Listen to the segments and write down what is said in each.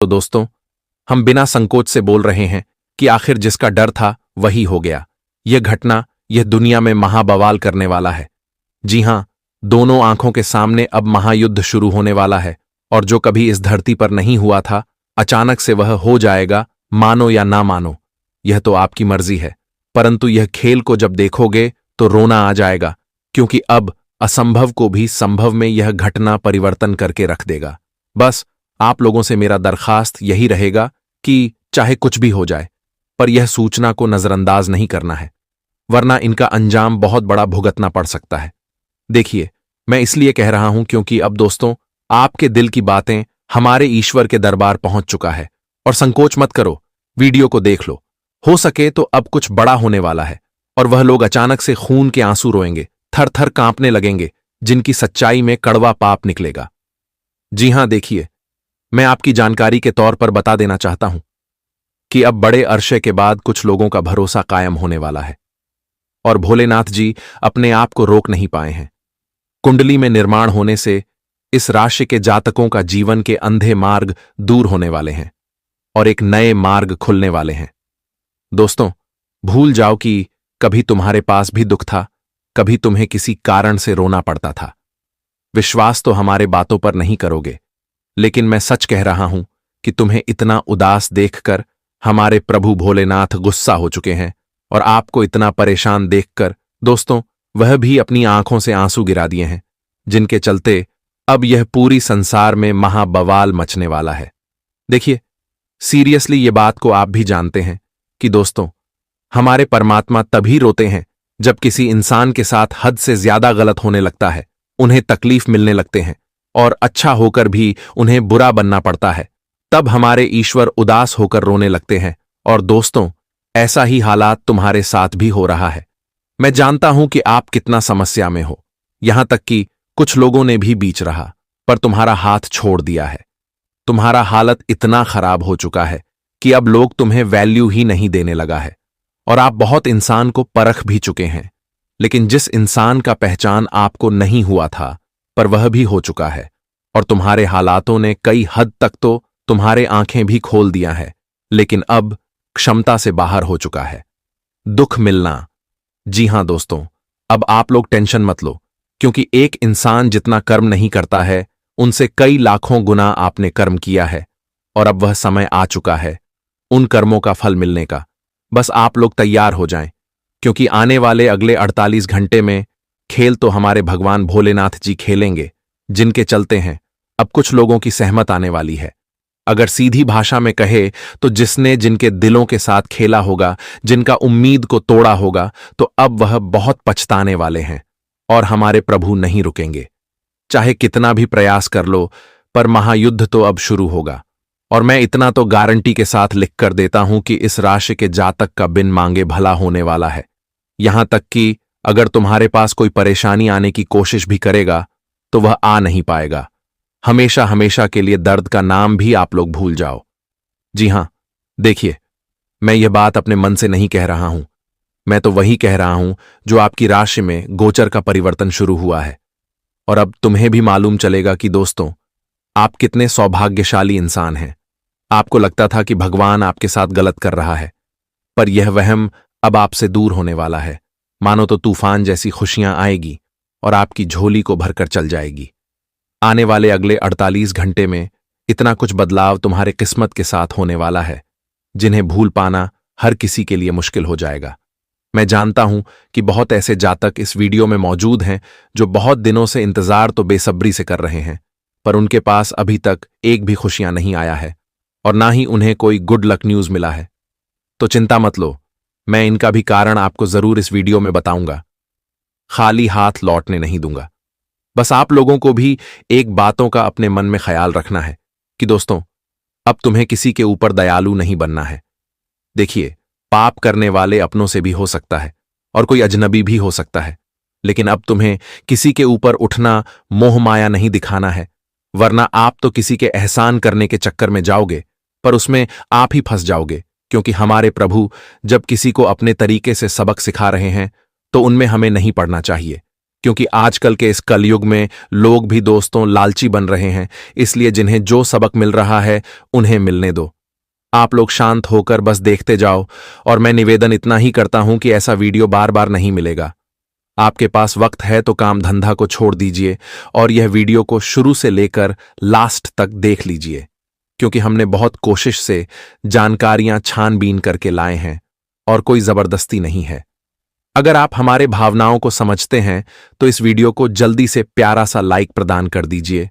तो दोस्तों, हम बिना संकोच से बोल रहे हैं कि आखिर जिसका डर था वही हो गया। यह घटना यह दुनिया में महाबवाल करने वाला है। जी हां, दोनों आंखों के सामने अब महायुद्ध शुरू होने वाला है और जो कभी इस धरती पर नहीं हुआ था, अचानक से वह हो जाएगा, मानो या ना मानो। यह तो आपकी मर्जी है, परंतु यह खेल को जब देखोगे तो रोना आ जाएगा, क्योंकि अब असंभव को भी संभव में यह घटना परिवर्तन करके रख देगा। बस आप लोगों से मेरा दरखास्त यही रहेगा कि चाहे कुछ भी हो जाए, पर यह सूचना को नजरअंदाज नहीं करना है, वरना इनका अंजाम बहुत बड़ा भुगतना पड़ सकता है। देखिए, मैं इसलिए कह रहा हूं क्योंकि अब दोस्तों, आपके दिल की बातें हमारे ईश्वर के दरबार पहुंच चुका है। और संकोच मत करो, वीडियो को देख लो। हो सके तो अब कुछ बड़ा होने वाला है और वह लोग अचानक से खून के आंसू रोएंगे, थर थर कांपने लगेंगे, जिनकी सच्चाई में कड़वा पाप निकलेगा। जी हां, देखिए, मैं आपकी जानकारी के तौर पर बता देना चाहता हूं कि अब बड़े अरसे के बाद कुछ लोगों का भरोसा कायम होने वाला है और भोलेनाथ जी अपने आप को रोक नहीं पाए हैं। कुंडली में निर्माण होने से इस राशि के जातकों का जीवन के अंधे मार्ग दूर होने वाले हैं और एक नए मार्ग खुलने वाले हैं। दोस्तों, भूल जाओ कि कभी तुम्हारे पास भी दुख था, कभी तुम्हें किसी कारण से रोना पड़ता था। विश्वास तो हमारे बातों पर नहीं करोगे, लेकिन मैं सच कह रहा हूं कि तुम्हें इतना उदास देखकर हमारे प्रभु भोलेनाथ गुस्सा हो चुके हैं और आपको इतना परेशान देखकर दोस्तों, वह भी अपनी आंखों से आंसू गिरा दिए हैं, जिनके चलते अब यह पूरी संसार में महाबवाल मचने वाला है। देखिए, सीरियसली ये बात को आप भी जानते हैं कि दोस्तों, हमारे परमात्मा तभी रोते हैं जब किसी इंसान के साथ हद से ज्यादा गलत होने लगता है, उन्हें तकलीफ मिलने लगते हैं और अच्छा होकर भी उन्हें बुरा बनना पड़ता है। तब हमारे ईश्वर उदास होकर रोने लगते हैं। और दोस्तों, ऐसा ही हालात तुम्हारे साथ भी हो रहा है। मैं जानता हूं कि आप कितना समस्या में हो, यहां तक कि कुछ लोगों ने भी बीच रहा, पर तुम्हारा हाथ छोड़ दिया है। तुम्हारा हालत इतना खराब हो चुका है कि अब लोग तुम्हें वैल्यू ही नहीं देने लगा है और आप बहुत इंसान को परख भी चुके हैं, लेकिन जिस इंसान का पहचान आपको नहीं हुआ था, पर वह भी हो चुका है और तुम्हारे हालातों ने कई हद तक तो तुम्हारे आंखें भी खोल दिया है, लेकिन अब क्षमता से बाहर हो चुका है। दुख मिलना। जी हां दोस्तों, अब आप लोग टेंशन मत लो, क्योंकि एक इंसान जितना कर्म नहीं करता है, उनसे कई लाखों गुना आपने कर्म किया है और अब वह समय आ चुका है उन कर्मों का फल मिलने का। बस आप लोग तैयार हो जाएं, क्योंकि आने वाले अगले 48 घंटे में खेल तो हमारे भगवान भोलेनाथ जी खेलेंगे, जिनके चलते हैं अब कुछ लोगों की सहमत आने वाली है। अगर सीधी भाषा में कहे तो जिसने जिनके दिलों के साथ खेला होगा, जिनका उम्मीद को तोड़ा होगा, तो अब वह बहुत पछताने वाले हैं और हमारे प्रभु नहीं रुकेंगे। चाहे कितना भी प्रयास कर लो, पर महायुद्ध तो अब शुरू होगा। और मैं इतना तो गारंटी के साथ लिख कर देता हूं कि इस राशि के जातक का बिन मांगे भला होने वाला है। यहां तक कि अगर तुम्हारे पास कोई परेशानी आने की कोशिश भी करेगा, तो वह आ नहीं पाएगा। हमेशा हमेशा के लिए दर्द का नाम भी आप लोग भूल जाओ। जी हां, देखिए, मैं यह बात अपने मन से नहीं कह रहा हूं, मैं तो वही कह रहा हूं जो आपकी राशि में गोचर का परिवर्तन शुरू हुआ है। और अब तुम्हें भी मालूम चलेगा कि दोस्तों, आप कितने सौभाग्यशाली इंसान हैं। आपको लगता था कि भगवान आपके साथ गलत कर रहा है, पर यह वहम अब आपसे दूर होने वाला है। मानो तो तूफान जैसी खुशियां आएगी और आपकी झोली को भरकर चल जाएगी। आने वाले अगले 48 घंटे में इतना कुछ बदलाव तुम्हारे किस्मत के साथ होने वाला है, जिन्हें भूल पाना हर किसी के लिए मुश्किल हो जाएगा। मैं जानता हूं कि बहुत ऐसे जातक इस वीडियो में मौजूद हैं जो बहुत दिनों से इंतजार तो बेसब्री से कर रहे हैं, पर उनके पास अभी तक एक भी खुशियां नहीं आया है और ना ही उन्हें कोई गुड लक न्यूज मिला है। तो चिंता मत लो, मैं इनका भी कारण आपको जरूर इस वीडियो में बताऊंगा। खाली हाथ लौटने नहीं दूंगा। बस आप लोगों को भी एक बातों का अपने मन में ख्याल रखना है कि दोस्तों, अब तुम्हें किसी के ऊपर दयालु नहीं बनना है। देखिए, पाप करने वाले अपनों से भी हो सकता है और कोई अजनबी भी हो सकता है, लेकिन अब तुम्हें किसी के ऊपर उठना, मोह माया नहीं दिखाना है, वरना आप तो किसी के एहसान करने के चक्कर में जाओगे, पर उसमें आप ही फंस जाओगे। क्योंकि हमारे प्रभु जब किसी को अपने तरीके से सबक सिखा रहे हैं, तो उनमें हमें नहीं पड़ना चाहिए, क्योंकि आजकल के इस कलयुग में लोग भी दोस्तों लालची बन रहे हैं, इसलिए जिन्हें जो सबक मिल रहा है उन्हें मिलने दो। आप लोग शांत होकर बस देखते जाओ, और मैं निवेदन इतना ही करता हूं कि ऐसा वीडियो बार बार नहीं मिलेगा। आपके पास वक्त है तो काम धंधा को छोड़ दीजिए और यह वीडियो को शुरू से लेकर लास्ट तक देख लीजिए, क्योंकि हमने बहुत कोशिश से जानकारियां छानबीन करके लाए हैं और कोई जबरदस्ती नहीं है। अगर आप हमारे भावनाओं को समझते हैं तो इस वीडियो को जल्दी से प्यारा सा लाइक प्रदान कर दीजिए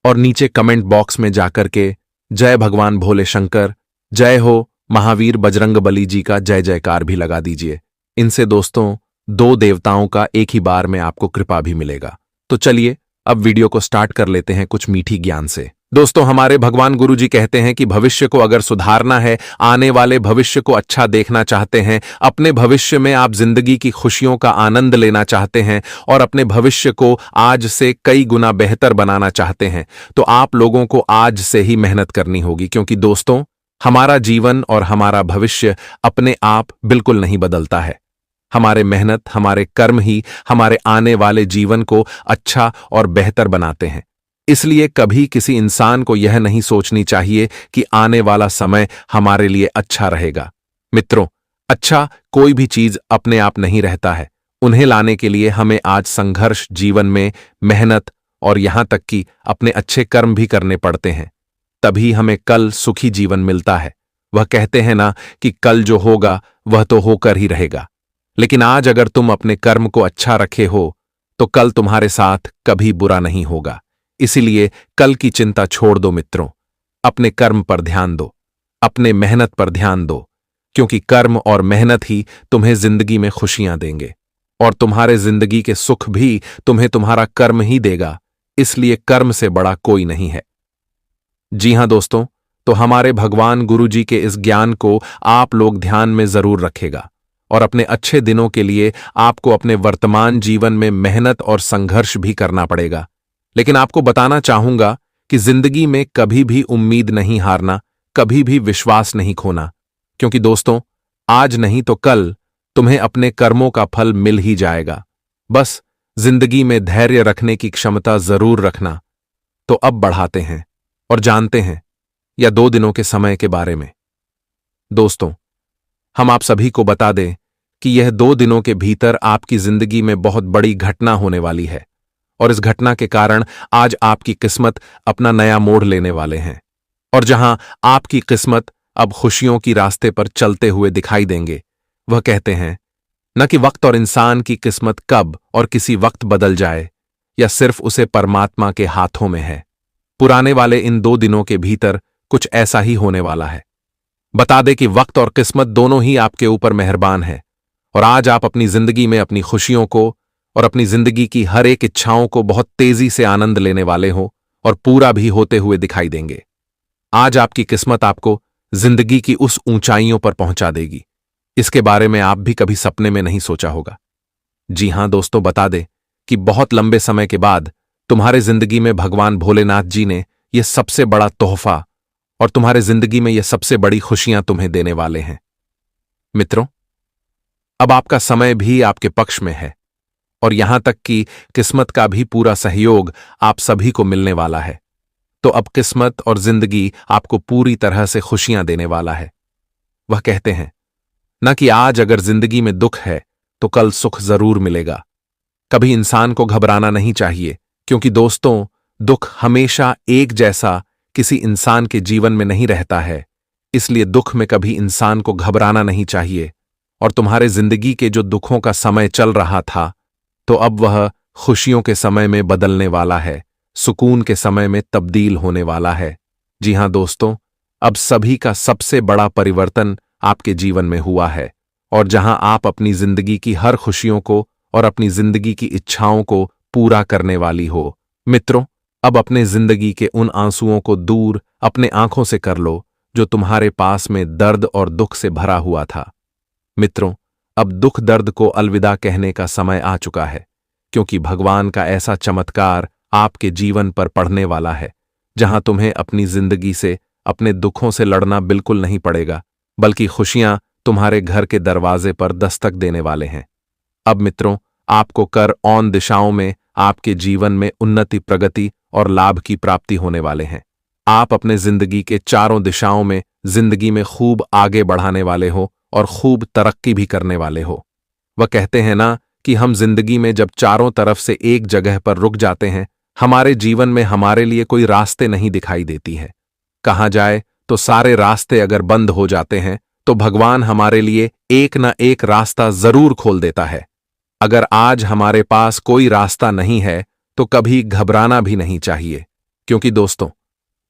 और नीचे कमेंट बॉक्स में जाकर के जय भगवान भोले शंकर, जय हो महावीर बजरंगबली जी का जय जयकार भी लगा दीजिए। इनसे दोस्तों दो देवताओं का एक ही बार में आपको कृपा भी मिलेगा। तो चलिए अब वीडियो को स्टार्ट कर लेते हैं कुछ मीठी ज्ञान से। दोस्तों हमारे भगवान गुरु जी कहते हैं कि भविष्य को अगर सुधारना है, आने वाले भविष्य को अच्छा देखना चाहते हैं, अपने भविष्य में आप जिंदगी की खुशियों का आनंद लेना चाहते हैं और अपने भविष्य को आज से कई गुना बेहतर बनाना चाहते हैं, तो आप लोगों को आज से ही मेहनत करनी होगी। क्योंकि दोस्तों हमारा जीवन और हमारा भविष्य अपने आप बिल्कुल नहीं बदलता है। हमारे मेहनत, हमारे कर्म ही हमारे आने वाले जीवन को अच्छा और बेहतर बनाते हैं। इसलिए कभी किसी इंसान को यह नहीं सोचनी चाहिए कि आने वाला समय हमारे लिए अच्छा रहेगा। मित्रों, अच्छा कोई भी चीज अपने आप नहीं रहता है। उन्हें लाने के लिए हमें आज संघर्ष, जीवन में मेहनत और यहां तक कि अपने अच्छे कर्म भी करने पड़ते हैं, तभी हमें कल सुखी जीवन मिलता है। वह कहते हैं ना कि कल जो होगा वह तो होकर ही रहेगा। लेकिन आज अगर तुम अपने कर्म को अच्छा रखे हो तो कल तुम्हारे साथ कभी बुरा नहीं होगा। इसीलिए कल की चिंता छोड़ दो मित्रों, अपने कर्म पर ध्यान दो, अपने मेहनत पर ध्यान दो, क्योंकि कर्म और मेहनत ही तुम्हें जिंदगी में खुशियां देंगे और तुम्हारे जिंदगी के सुख भी तुम्हें तुम्हारा कर्म ही देगा। इसलिए कर्म से बड़ा कोई नहीं है। जी हां दोस्तों, तो हमारे भगवान गुरु जी के इस ज्ञान को आप लोग ध्यान में जरूर रखेगा और अपने अच्छे दिनों के लिए आपको अपने वर्तमान जीवन में मेहनत और संघर्ष भी करना पड़ेगा। लेकिन आपको बताना चाहूंगा कि जिंदगी में कभी भी उम्मीद नहीं हारना, कभी भी विश्वास नहीं खोना, क्योंकि दोस्तों आज नहीं तो कल तुम्हें अपने कर्मों का फल मिल ही जाएगा। बस जिंदगी में धैर्य रखने की क्षमता जरूर रखना। तो अब बढ़ाते हैं और जानते हैं या 2 दिनों के समय के बारे में। दोस्तों हम आप सभी को बता दें कि यह 2 दिनों के भीतर आपकी जिंदगी में बहुत बड़ी घटना होने वाली है और इस घटना के कारण आज आपकी किस्मत अपना नया मोड़ लेने वाले हैं। और जहां आपकी किस्मत अब खुशियों की रास्ते पर चलते हुए दिखाई देंगे, वह कहते हैं न कि वक्त और इंसान की किस्मत कब और किसी वक्त बदल जाए, या सिर्फ उसे परमात्मा के हाथों में है। पुराने वाले इन 2 दिनों के भीतर कुछ ऐसा ही होने वाला है। बता दे कि वक्त और किस्मत दोनों ही आपके ऊपर मेहरबान है और आज आप अपनी जिंदगी में अपनी खुशियों को और अपनी जिंदगी की हर एक इच्छाओं को बहुत तेजी से आनंद लेने वाले हो और पूरा भी होते हुए दिखाई देंगे। आज आपकी किस्मत आपको जिंदगी की उस ऊंचाइयों पर पहुंचा देगी, इसके बारे में आप भी कभी सपने में नहीं सोचा होगा। जी हां दोस्तों, बता दे कि बहुत लंबे समय के बाद तुम्हारे जिंदगी में भगवान भोलेनाथ जी ने यह सबसे बड़ा तोहफा और तुम्हारे जिंदगी में यह सबसे बड़ी खुशियां तुम्हें देने वाले हैं। मित्रों, अब आपका समय भी आपके पक्ष में है और यहां तक कि किस्मत का भी पूरा सहयोग आप सभी को मिलने वाला है। तो अब किस्मत और जिंदगी आपको पूरी तरह से खुशियां देने वाला है। वह कहते हैं न कि आज अगर जिंदगी में दुख है तो कल सुख जरूर मिलेगा। कभी इंसान को घबराना नहीं चाहिए, क्योंकि दोस्तों दुख हमेशा एक जैसा किसी इंसान के जीवन में नहीं रहता है। इसलिए दुख में कभी इंसान को घबराना नहीं चाहिए। और तुम्हारे जिंदगी के जो दुखों का समय चल रहा था, तो अब वह खुशियों के समय में बदलने वाला है, सुकून के समय में तब्दील होने वाला है। जी हां दोस्तों, अब सभी का सबसे बड़ा परिवर्तन आपके जीवन में हुआ है और जहां आप अपनी जिंदगी की हर खुशियों को और अपनी जिंदगी की इच्छाओं को पूरा करने वाली हो। मित्रों, अब अपने जिंदगी के उन आंसुओं को दूर अपने आंखों से कर लो जो तुम्हारे पास में दर्द और दुख से भरा हुआ था। मित्रों, अब दुख दर्द को अलविदा कहने का समय आ चुका है, क्योंकि भगवान का ऐसा चमत्कार आपके जीवन पर पड़ने वाला है जहां तुम्हें अपनी जिंदगी से, अपने दुखों से लड़ना बिल्कुल नहीं पड़ेगा, बल्कि खुशियां तुम्हारे घर के दरवाजे पर दस्तक देने वाले हैं। अब मित्रों, आपको कर ऑन दिशाओं में आपके जीवन में उन्नति, प्रगति और लाभ की प्राप्ति होने वाले हैं। आप अपने जिंदगी के चारों दिशाओं में जिंदगी में खूब आगे बढ़ाने वाले हो और खूब तरक्की भी करने वाले हो। वह कहते हैं ना कि हम जिंदगी में जब चारों तरफ से एक जगह पर रुक जाते हैं, हमारे जीवन में हमारे लिए कोई रास्ते नहीं दिखाई देती है। कहा जाए तो सारे रास्ते अगर बंद हो जाते हैं तो भगवान हमारे लिए एक न एक रास्ता जरूर खोल देता है। अगर आज हमारे पास कोई रास्ता नहीं है तो कभी घबराना भी नहीं चाहिए, क्योंकि दोस्तों,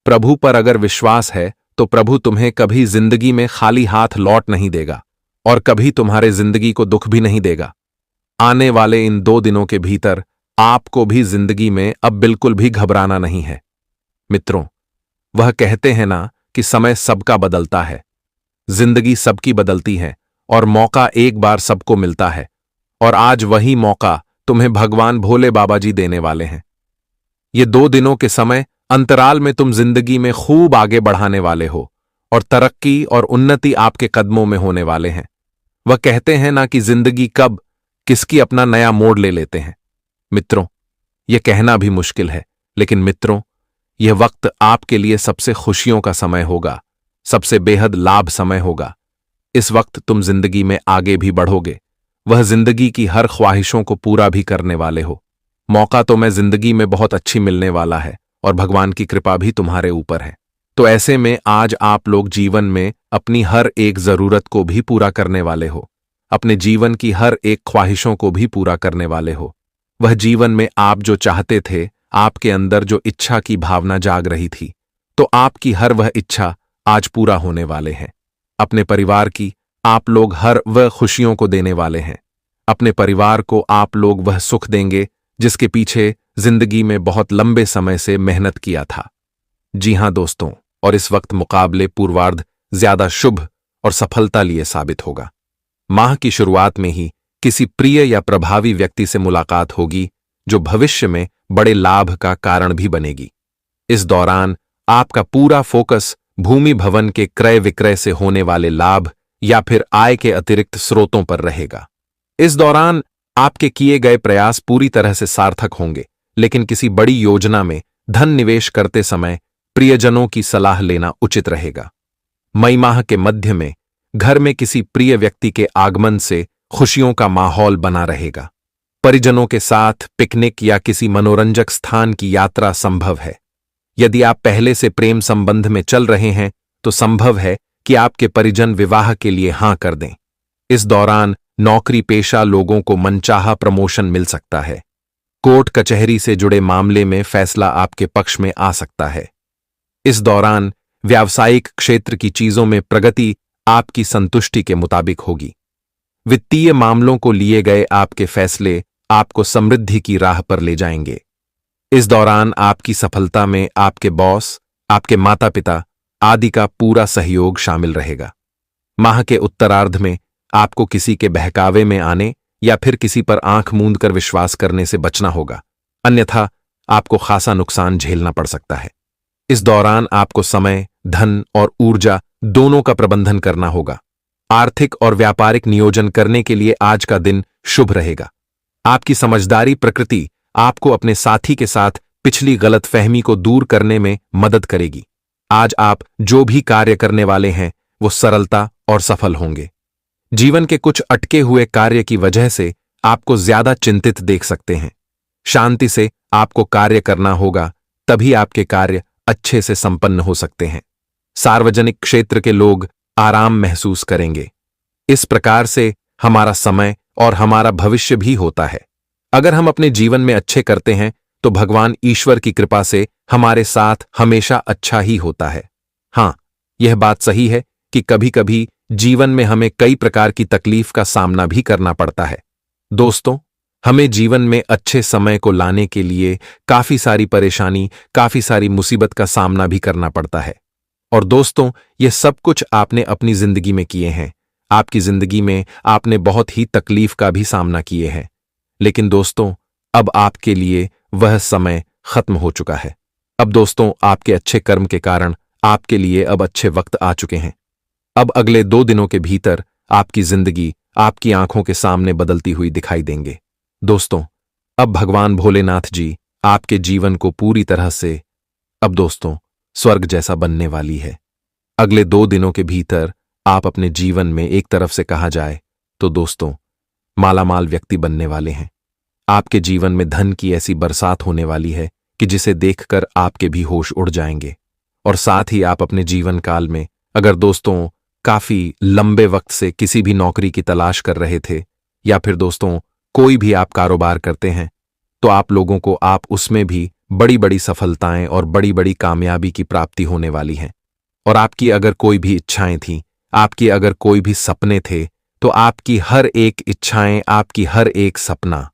प्रभु पर अगर विश्वास है तो प्रभु तुम्हें कभी जिंदगी में खाली हाथ लौट नहीं देगा और कभी तुम्हारे जिंदगी को दुख भी नहीं देगा। आने वाले इन 2 दिनों के भीतर आपको भी जिंदगी में अब बिल्कुल भी घबराना नहीं है। मित्रों, वह कहते हैं ना कि समय सबका बदलता है, जिंदगी सबकी बदलती है और मौका एक बार सबको मिलता है, और आज वही मौका तुम्हें भगवान भोले बाबा जी देने वाले हैं। ये 2 दिनों के समय अंतराल में तुम जिंदगी में खूब आगे बढ़ाने वाले हो और तरक्की और उन्नति आपके कदमों में होने वाले हैं। वह कहते हैं ना कि जिंदगी कब किसकी अपना नया मोड़ ले लेते हैं। मित्रों, यह कहना भी मुश्किल है, लेकिन मित्रों, यह वक्त आपके लिए सबसे खुशियों का समय होगा, सबसे बेहद लाभ समय होगा। इस वक्त तुम जिंदगी में आगे भी बढ़ोगे, वह जिंदगी की हर ख्वाहिशों को पूरा भी करने वाले हो। मौका तो मैं जिंदगी में बहुत अच्छी मिलने वाला है और भगवान की कृपा भी तुम्हारे ऊपर है। तो ऐसे में आज आप लोग जीवन में अपनी हर एक जरूरत को भी पूरा करने वाले हो, अपने जीवन की हर एक ख्वाहिशों को भी पूरा करने वाले हो। वह जीवन में आप जो चाहते थे, आपके अंदर जो इच्छा की भावना जाग रही थी, तो आपकी हर वह इच्छा आज पूरा होने वाले हैं। अपने परिवार की आप लोग हर वह खुशियों को देने वाले हैं। अपने परिवार को आप लोग वह सुख देंगे जिसके पीछे जिंदगी में बहुत लंबे समय से मेहनत किया था। जी हां दोस्तों, और इस वक्त मुकाबले पूर्वार्ध ज्यादा शुभ और सफलता लिए साबित होगा। माह की शुरुआत में ही किसी प्रिय या प्रभावी व्यक्ति से मुलाकात होगी जो भविष्य में बड़े लाभ का कारण भी बनेगी। इस दौरान आपका पूरा फोकस भूमि भवन के क्रय विक्रय से होने वाले लाभ या फिर आय के अतिरिक्त स्रोतों पर रहेगा। इस दौरान आपके किए गए प्रयास पूरी तरह से सार्थक होंगे, लेकिन किसी बड़ी योजना में धन निवेश करते समय प्रियजनों की सलाह लेना उचित रहेगा। मई माह के मध्य में घर में किसी प्रिय व्यक्ति के आगमन से खुशियों का माहौल बना रहेगा। परिजनों के साथ पिकनिक या किसी मनोरंजक स्थान की यात्रा संभव है। यदि आप पहले से प्रेम संबंध में चल रहे हैं तो संभव है कि आपके परिजन विवाह के लिए हां कर दें। इस दौरान नौकरी पेशा लोगों को मनचाहा प्रमोशन मिल सकता है। कोर्ट कचहरी से जुड़े मामले में फैसला आपके पक्ष में आ सकता है। इस दौरान व्यावसायिक क्षेत्र की चीजों में प्रगति आपकी संतुष्टि के मुताबिक होगी। वित्तीय मामलों को लिए गए आपके फैसले आपको समृद्धि की राह पर ले जाएंगे। इस दौरान आपकी सफलता में आपके बॉस, आपके माता पिता आदि का पूरा सहयोग शामिल रहेगा। माह के उत्तरार्ध में आपको किसी के बहकावे में आने या फिर किसी पर आंख मूंद कर विश्वास करने से बचना होगा, अन्यथा आपको खासा नुकसान झेलना पड़ सकता है। इस दौरान आपको समय, धन और ऊर्जा दोनों का प्रबंधन करना होगा। आर्थिक और व्यापारिक नियोजन करने के लिए आज का दिन शुभ रहेगा। आपकी समझदारी प्रकृति आपको अपने साथी के साथ पिछली गलतफहमी को दूर करने में मदद करेगी। आज आप जो भी कार्य करने वाले हैं वो सरलता और सफल होंगे। जीवन के कुछ अटके हुए कार्य की वजह से आपको ज्यादा चिंतित देख सकते हैं। शांति से आपको कार्य करना होगा, तभी आपके कार्य अच्छे से संपन्न हो सकते हैं। सार्वजनिक क्षेत्र के लोग आराम महसूस करेंगे। इस प्रकार से हमारा समय और हमारा भविष्य भी होता है। अगर हम अपने जीवन में अच्छे करते हैं तो भगवान ईश्वर की कृपा से हमारे साथ हमेशा अच्छा ही होता है। हां, यह बात सही है कि कभी-कभी जीवन में हमें कई प्रकार की तकलीफ का सामना भी करना पड़ता है। दोस्तों, हमें जीवन में अच्छे समय को लाने के लिए काफी सारी परेशानी, काफी सारी मुसीबत का सामना भी करना पड़ता है। और दोस्तों, यह सब कुछ आपने अपनी जिंदगी में किए हैं। आपकी जिंदगी में आपने बहुत ही तकलीफ का भी सामना किए हैं। लेकिन दोस्तों, अब आपके लिए वह समय खत्म हो चुका है। अब दोस्तों, आपके अच्छे कर्म के कारण आपके लिए अब अच्छे वक्त आ चुके हैं। अब अगले 2 दिनों के भीतर आपकी जिंदगी आपकी आंखों के सामने बदलती हुई दिखाई देंगे। दोस्तों, अब भगवान भोलेनाथ जी आपके जीवन को पूरी तरह से अब दोस्तों स्वर्ग जैसा बनने वाली है। अगले 2 दिनों के भीतर आप अपने जीवन में एक तरफ से कहा जाए तो दोस्तों मालामाल व्यक्ति बनने वाले हैं। आपके जीवन में धन की ऐसी बरसात होने वाली है कि जिसे देखकर आपके भी होश उड़ जाएंगे। और साथ ही आप अपने जीवन काल में अगर दोस्तों काफी लंबे वक्त से किसी भी नौकरी की तलाश कर रहे थे या फिर दोस्तों कोई भी आप कारोबार करते हैं तो आप लोगों को आप उसमें भी बड़ी बड़ी सफलताएं और बड़ी बड़ी कामयाबी की प्राप्ति होने वाली है। और आपकी अगर कोई भी इच्छाएं थीं, आपकी अगर कोई भी सपने थे तो आपकी हर एक इच्छाएं, आपकी हर एक सपना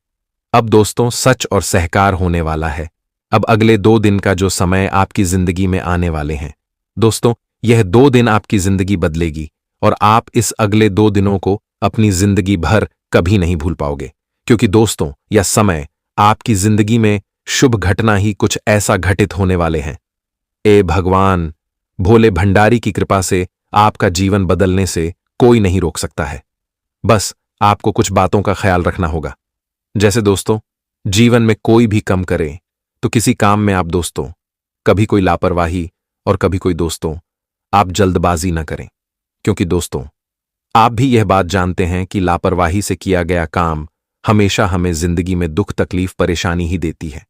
अब दोस्तों सच और सहकार होने वाला है। अब अगले 2 दिन का जो समय आपकी जिंदगी में आने वाले हैं दोस्तों, यह 2 दिन आपकी जिंदगी बदलेगी और आप इस अगले 2 दिनों को अपनी जिंदगी भर कभी नहीं भूल पाओगे। क्योंकि दोस्तों यह समय आपकी जिंदगी में शुभ घटना ही कुछ ऐसा घटित होने वाले हैं। ए भगवान भोले भंडारी की कृपा से आपका जीवन बदलने से कोई नहीं रोक सकता है। बस आपको कुछ बातों का ख्याल रखना होगा। जैसे दोस्तों जीवन में कोई भी कम करे तो किसी काम में आप दोस्तों कभी कोई लापरवाही और कभी कोई दोस्तों आप जल्दबाजी न करें। क्योंकि दोस्तों आप भी यह बात जानते हैं कि लापरवाही से किया गया काम हमेशा हमें जिंदगी में दुख तकलीफ परेशानी ही देती है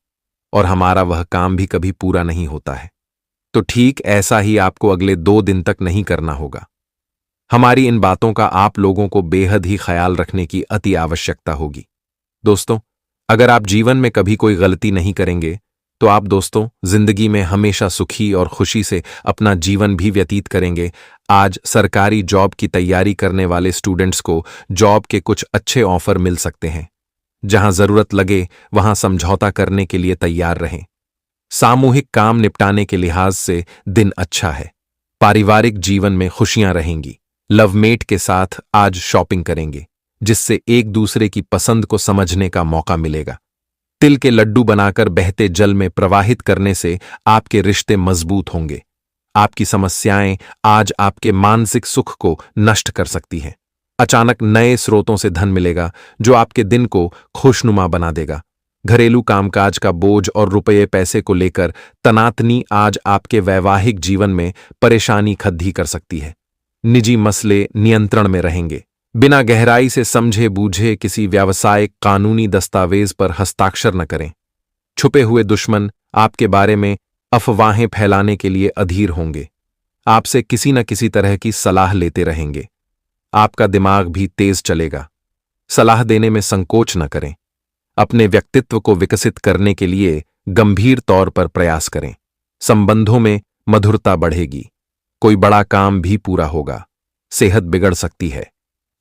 और हमारा वह काम भी कभी पूरा नहीं होता है। तो ठीक ऐसा ही आपको अगले 2 दिन तक नहीं करना होगा। हमारी इन बातों का आप लोगों को बेहद ही ख्याल रखने की अति आवश्यकता होगी। दोस्तों अगर आप जीवन में कभी कोई गलती नहीं करेंगे तो आप दोस्तों जिंदगी में हमेशा सुखी और खुशी से अपना जीवन भी व्यतीत करेंगे। आज सरकारी जॉब की तैयारी करने वाले स्टूडेंट्स को जॉब के कुछ अच्छे ऑफर मिल सकते हैं। जहां जरूरत लगे वहां समझौता करने के लिए तैयार रहें। सामूहिक काम निपटाने के लिहाज से दिन अच्छा है। पारिवारिक जीवन में खुशियां रहेंगी। लवमेट के साथ आज शॉपिंग करेंगे जिससे एक दूसरे की पसंद को समझने का मौका मिलेगा। तिल के लड्डू बनाकर बहते जल में प्रवाहित करने से आपके रिश्ते मजबूत होंगे। आपकी समस्याएं आज आपके मानसिक सुख को नष्ट कर सकती हैं। अचानक नए स्रोतों से धन मिलेगा जो आपके दिन को खुशनुमा बना देगा। घरेलू कामकाज का बोझ और रुपये पैसे को लेकर तनातनी आज आपके वैवाहिक जीवन में परेशानी खद्दी कर सकती है। निजी मसले नियंत्रण में रहेंगे। बिना गहराई से समझे बूझे किसी व्यावसायिक कानूनी दस्तावेज पर हस्ताक्षर न करें। छुपे हुए दुश्मन आपके बारे में अफवाहें फैलाने के लिए अधीर होंगे। आपसे किसी न किसी तरह की सलाह लेते रहेंगे। आपका दिमाग भी तेज चलेगा। सलाह देने में संकोच न करें। अपने व्यक्तित्व को विकसित करने के लिए गंभीर तौर पर प्रयास करें। संबंधों में मधुरता बढ़ेगी। कोई बड़ा काम भी पूरा होगा। सेहत बिगड़ सकती है।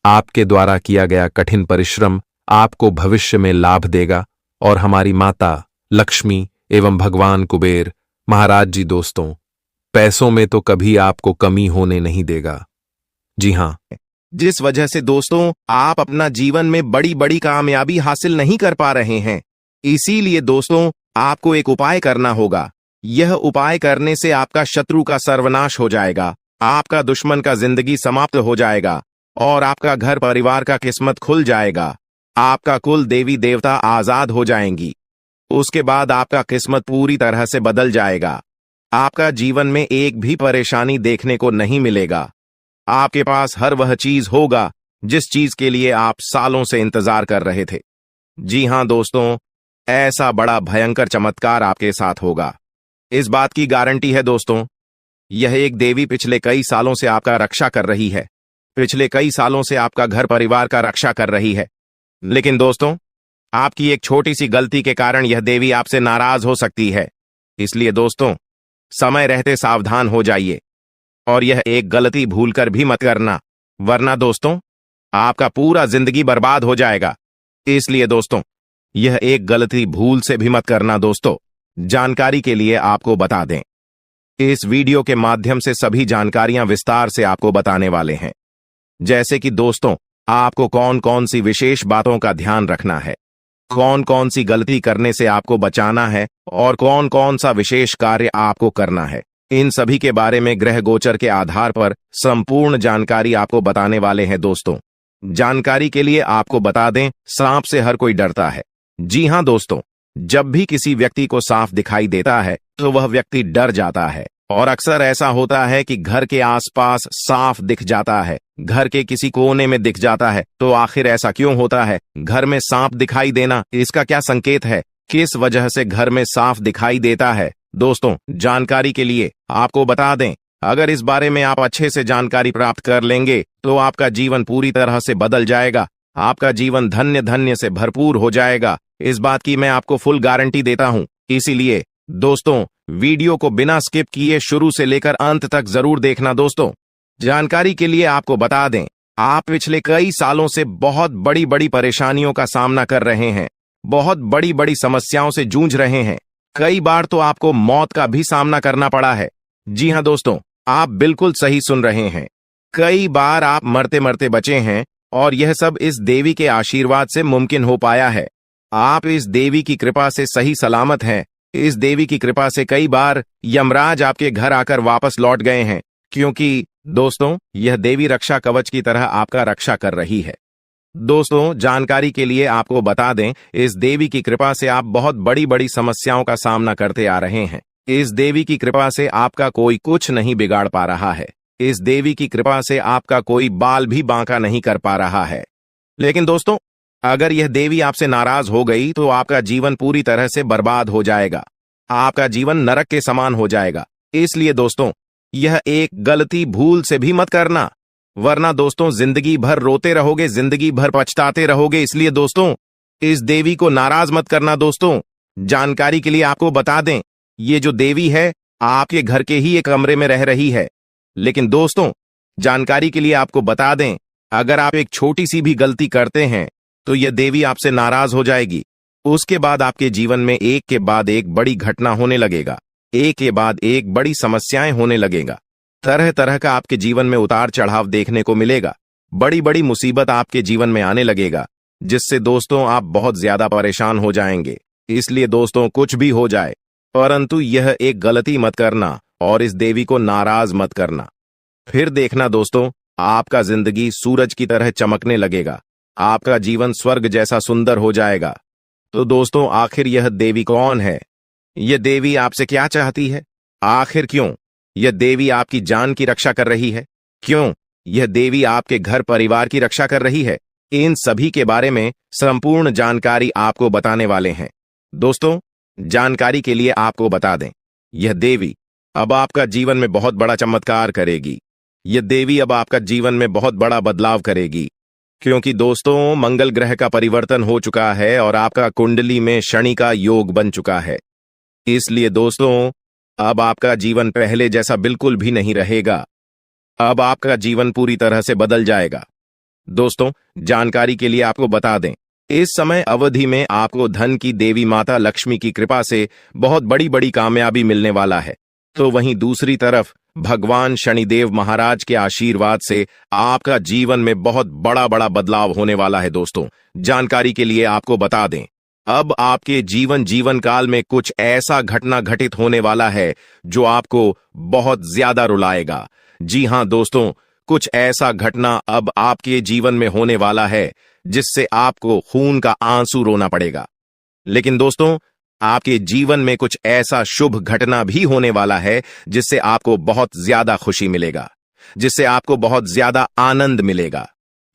आपके द्वारा किया गया कठिन परिश्रम आपको भविष्य में लाभ देगा और हमारी माता लक्ष्मी एवं भगवान कुबेर महाराज जी दोस्तों पैसों में तो कभी आपको कमी होने नहीं देगा। जी हां, जिस वजह से दोस्तों आप अपना जीवन में बड़ी बड़ी कामयाबी हासिल नहीं कर पा रहे हैं। इसीलिए दोस्तों आपको एक उपाय करना होगा। यह उपाय करने से आपका शत्रु का सर्वनाश हो जाएगा, आपका दुश्मन का जिंदगी समाप्त हो जाएगा और आपका घर परिवार का किस्मत खुल जाएगा। आपका कुल देवी देवता आजाद हो जाएंगी। उसके बाद आपका किस्मत पूरी तरह से बदल जाएगा। आपका जीवन में एक भी परेशानी देखने को नहीं मिलेगा। आपके पास हर वह चीज होगा जिस चीज के लिए आप सालों से इंतजार कर रहे थे। जी हां दोस्तों, ऐसा बड़ा भयंकर चमत्कार आपके साथ होगा। इस बात की गारंटी है दोस्तों। यह एक देवी पिछले कई सालों से आपका रक्षा कर रही है। पिछले कई सालों से आपका घर परिवार का रक्षा कर रही है। लेकिन दोस्तों आपकी एक छोटी सी गलती के कारण यह देवी आपसे नाराज हो सकती है। इसलिए दोस्तों समय रहते सावधान हो जाइए और यह एक गलती भूलकर भी मत करना, वरना दोस्तों आपका पूरा जिंदगी बर्बाद हो जाएगा। इसलिए दोस्तों यह एक गलती भूल से भी मत करना। दोस्तों जानकारी के लिए आपको बता दें, इस वीडियो के माध्यम से सभी जानकारियां विस्तार से आपको बताने वाले हैं। जैसे कि दोस्तों आपको कौन कौन सी विशेष बातों का ध्यान रखना है, कौन कौन सी गलती करने से आपको बचाना है और कौन कौन सा विशेष कार्य आपको करना है, इन सभी के बारे में ग्रह गोचर के आधार पर संपूर्ण जानकारी आपको बताने वाले हैं। दोस्तों जानकारी के लिए आपको बता दें, सांप से हर कोई डरता है। जी हाँ दोस्तों, जब भी किसी व्यक्ति को सांप दिखाई देता है तो वह व्यक्ति डर जाता है, और अक्सर ऐसा होता है कि घर के आसपास सांप दिख जाता है, घर के किसी कोने में दिख जाता है। तो आखिर ऐसा क्यों होता है? घर में सांप दिखाई देना, इसका क्या संकेत है? किस वजह से घर में सांप दिखाई देता है? दोस्तों, जानकारी के लिए आपको बता दें, अगर इस बारे में आप अच्छे से जानकारी प्राप्त कर लेंगे तो आपका जीवन पूरी तरह से बदल जाएगा। आपका जीवन धन्य धन्य से भरपूर हो जाएगा। इस बात की मैं आपको फुल गारंटी देता हूं। इसीलिए दोस्तों, वीडियो को बिना स्किप किए शुरू से लेकर अंत तक जरूर देखना। दोस्तों, जानकारी के लिए आपको बता दें, आप पिछले कई सालों से बहुत बड़ी बड़ी परेशानियों का सामना कर रहे हैं, बहुत बड़ी बड़ी समस्याओं से जूझ रहे हैं। कई बार तो आपको मौत का भी सामना करना पड़ा है। जी हाँ दोस्तों, आप बिल्कुल सही सुन रहे हैं। कई बार आप मरते मरते बचे हैं, और यह सब इस देवी के आशीर्वाद से मुमकिन हो पाया है। आप इस देवी की कृपा से सही सलामत हैं। इस देवी की कृपा से कई बार यमराज आपके घर आकर वापस लौट गए हैं, क्योंकि दोस्तों, यह देवी रक्षा कवच की तरह आपका रक्षा कर रही है। दोस्तों, जानकारी के लिए आपको बता दें, इस देवी की कृपा से आप बहुत बड़ी बड़ी समस्याओं का सामना करते आ रहे हैं। इस देवी की कृपा से आपका कोई कुछ नहीं बिगाड़ पा रहा है। इस देवी की कृपा से आपका कोई बाल भी बांका नहीं कर पा रहा है। लेकिन दोस्तों, अगर यह देवी आपसे नाराज हो गई तो आपका जीवन पूरी तरह से बर्बाद हो जाएगा। आपका जीवन नरक के समान हो जाएगा। इसलिए दोस्तों, यह एक गलती भूल से भी मत करना, वरना दोस्तों जिंदगी भर रोते रहोगे, जिंदगी भर पछताते रहोगे। इसलिए दोस्तों, इस देवी को नाराज मत करना। दोस्तों, जानकारी के लिए आपको बता दें, ये जो देवी है आपके घर के ही एक कमरे में रह रही है। लेकिन दोस्तों, जानकारी के लिए आपको बता दें, अगर आप एक छोटी सी भी गलती करते हैं तो यह देवी आपसे नाराज हो जाएगी। उसके बाद आपके जीवन में एक के बाद एक बड़ी घटना होने लगेगा, एक के बाद एक बड़ी समस्याएं होने लगेगा। तरह तरह का आपके जीवन में उतार चढ़ाव देखने को मिलेगा। बड़ी बड़ी मुसीबत आपके जीवन में आने लगेगा, जिससे दोस्तों आप बहुत ज्यादा परेशान हो जाएंगे। इसलिए दोस्तों, कुछ भी हो जाए, परंतु यह एक गलती मत करना और इस देवी को नाराज मत करना। फिर देखना दोस्तों, आपका जिंदगी सूरज की तरह चमकने लगेगा। आपका जीवन स्वर्ग जैसा सुंदर हो जाएगा। तो दोस्तों, आखिर यह देवी कौन है? यह देवी आपसे क्या चाहती है? आखिर क्यों यह देवी आपकी जान की रक्षा कर रही है? क्यों यह देवी आपके घर परिवार की रक्षा कर रही है? इन सभी के बारे में संपूर्ण जानकारी आपको बताने वाले हैं। दोस्तों, जानकारी के लिए आपको बता दें, यह देवी अब आपका जीवन में बहुत बड़ा चमत्कार करेगी। यह देवी अब आपका जीवन में बहुत बड़ा बदलाव करेगी, क्योंकि दोस्तों, मंगल ग्रह का परिवर्तन हो चुका है और आपका कुंडली में शनि का योग बन चुका है। इसलिए दोस्तों, अब आपका जीवन पहले जैसा बिल्कुल भी नहीं रहेगा। अब आपका जीवन पूरी तरह से बदल जाएगा। दोस्तों, जानकारी के लिए आपको बता दें, इस समय अवधि में आपको धन की देवी माता लक्ष्मी की कृपा से बहुत बड़ी बड़ी कामयाबी मिलने वाला है। तो वहीं दूसरी तरफ भगवान शनिदेव महाराज के आशीर्वाद से आपका जीवन में बहुत बड़ा बड़ा बदलाव होने वाला है। दोस्तों, जानकारी के लिए आपको बता दें, अब आपके जीवन काल में कुछ ऐसा घटना घटित होने वाला है जो आपको बहुत ज्यादा रुलाएगा। जी हां दोस्तों, कुछ ऐसा घटना अब आपके जीवन में होने वाला है जिससे आपको खून का आंसू रोना पड़ेगा। लेकिन दोस्तों, आपके जीवन में कुछ ऐसा शुभ घटना भी होने वाला है जिससे आपको बहुत ज्यादा खुशी मिलेगा, जिससे आपको बहुत ज्यादा आनंद मिलेगा।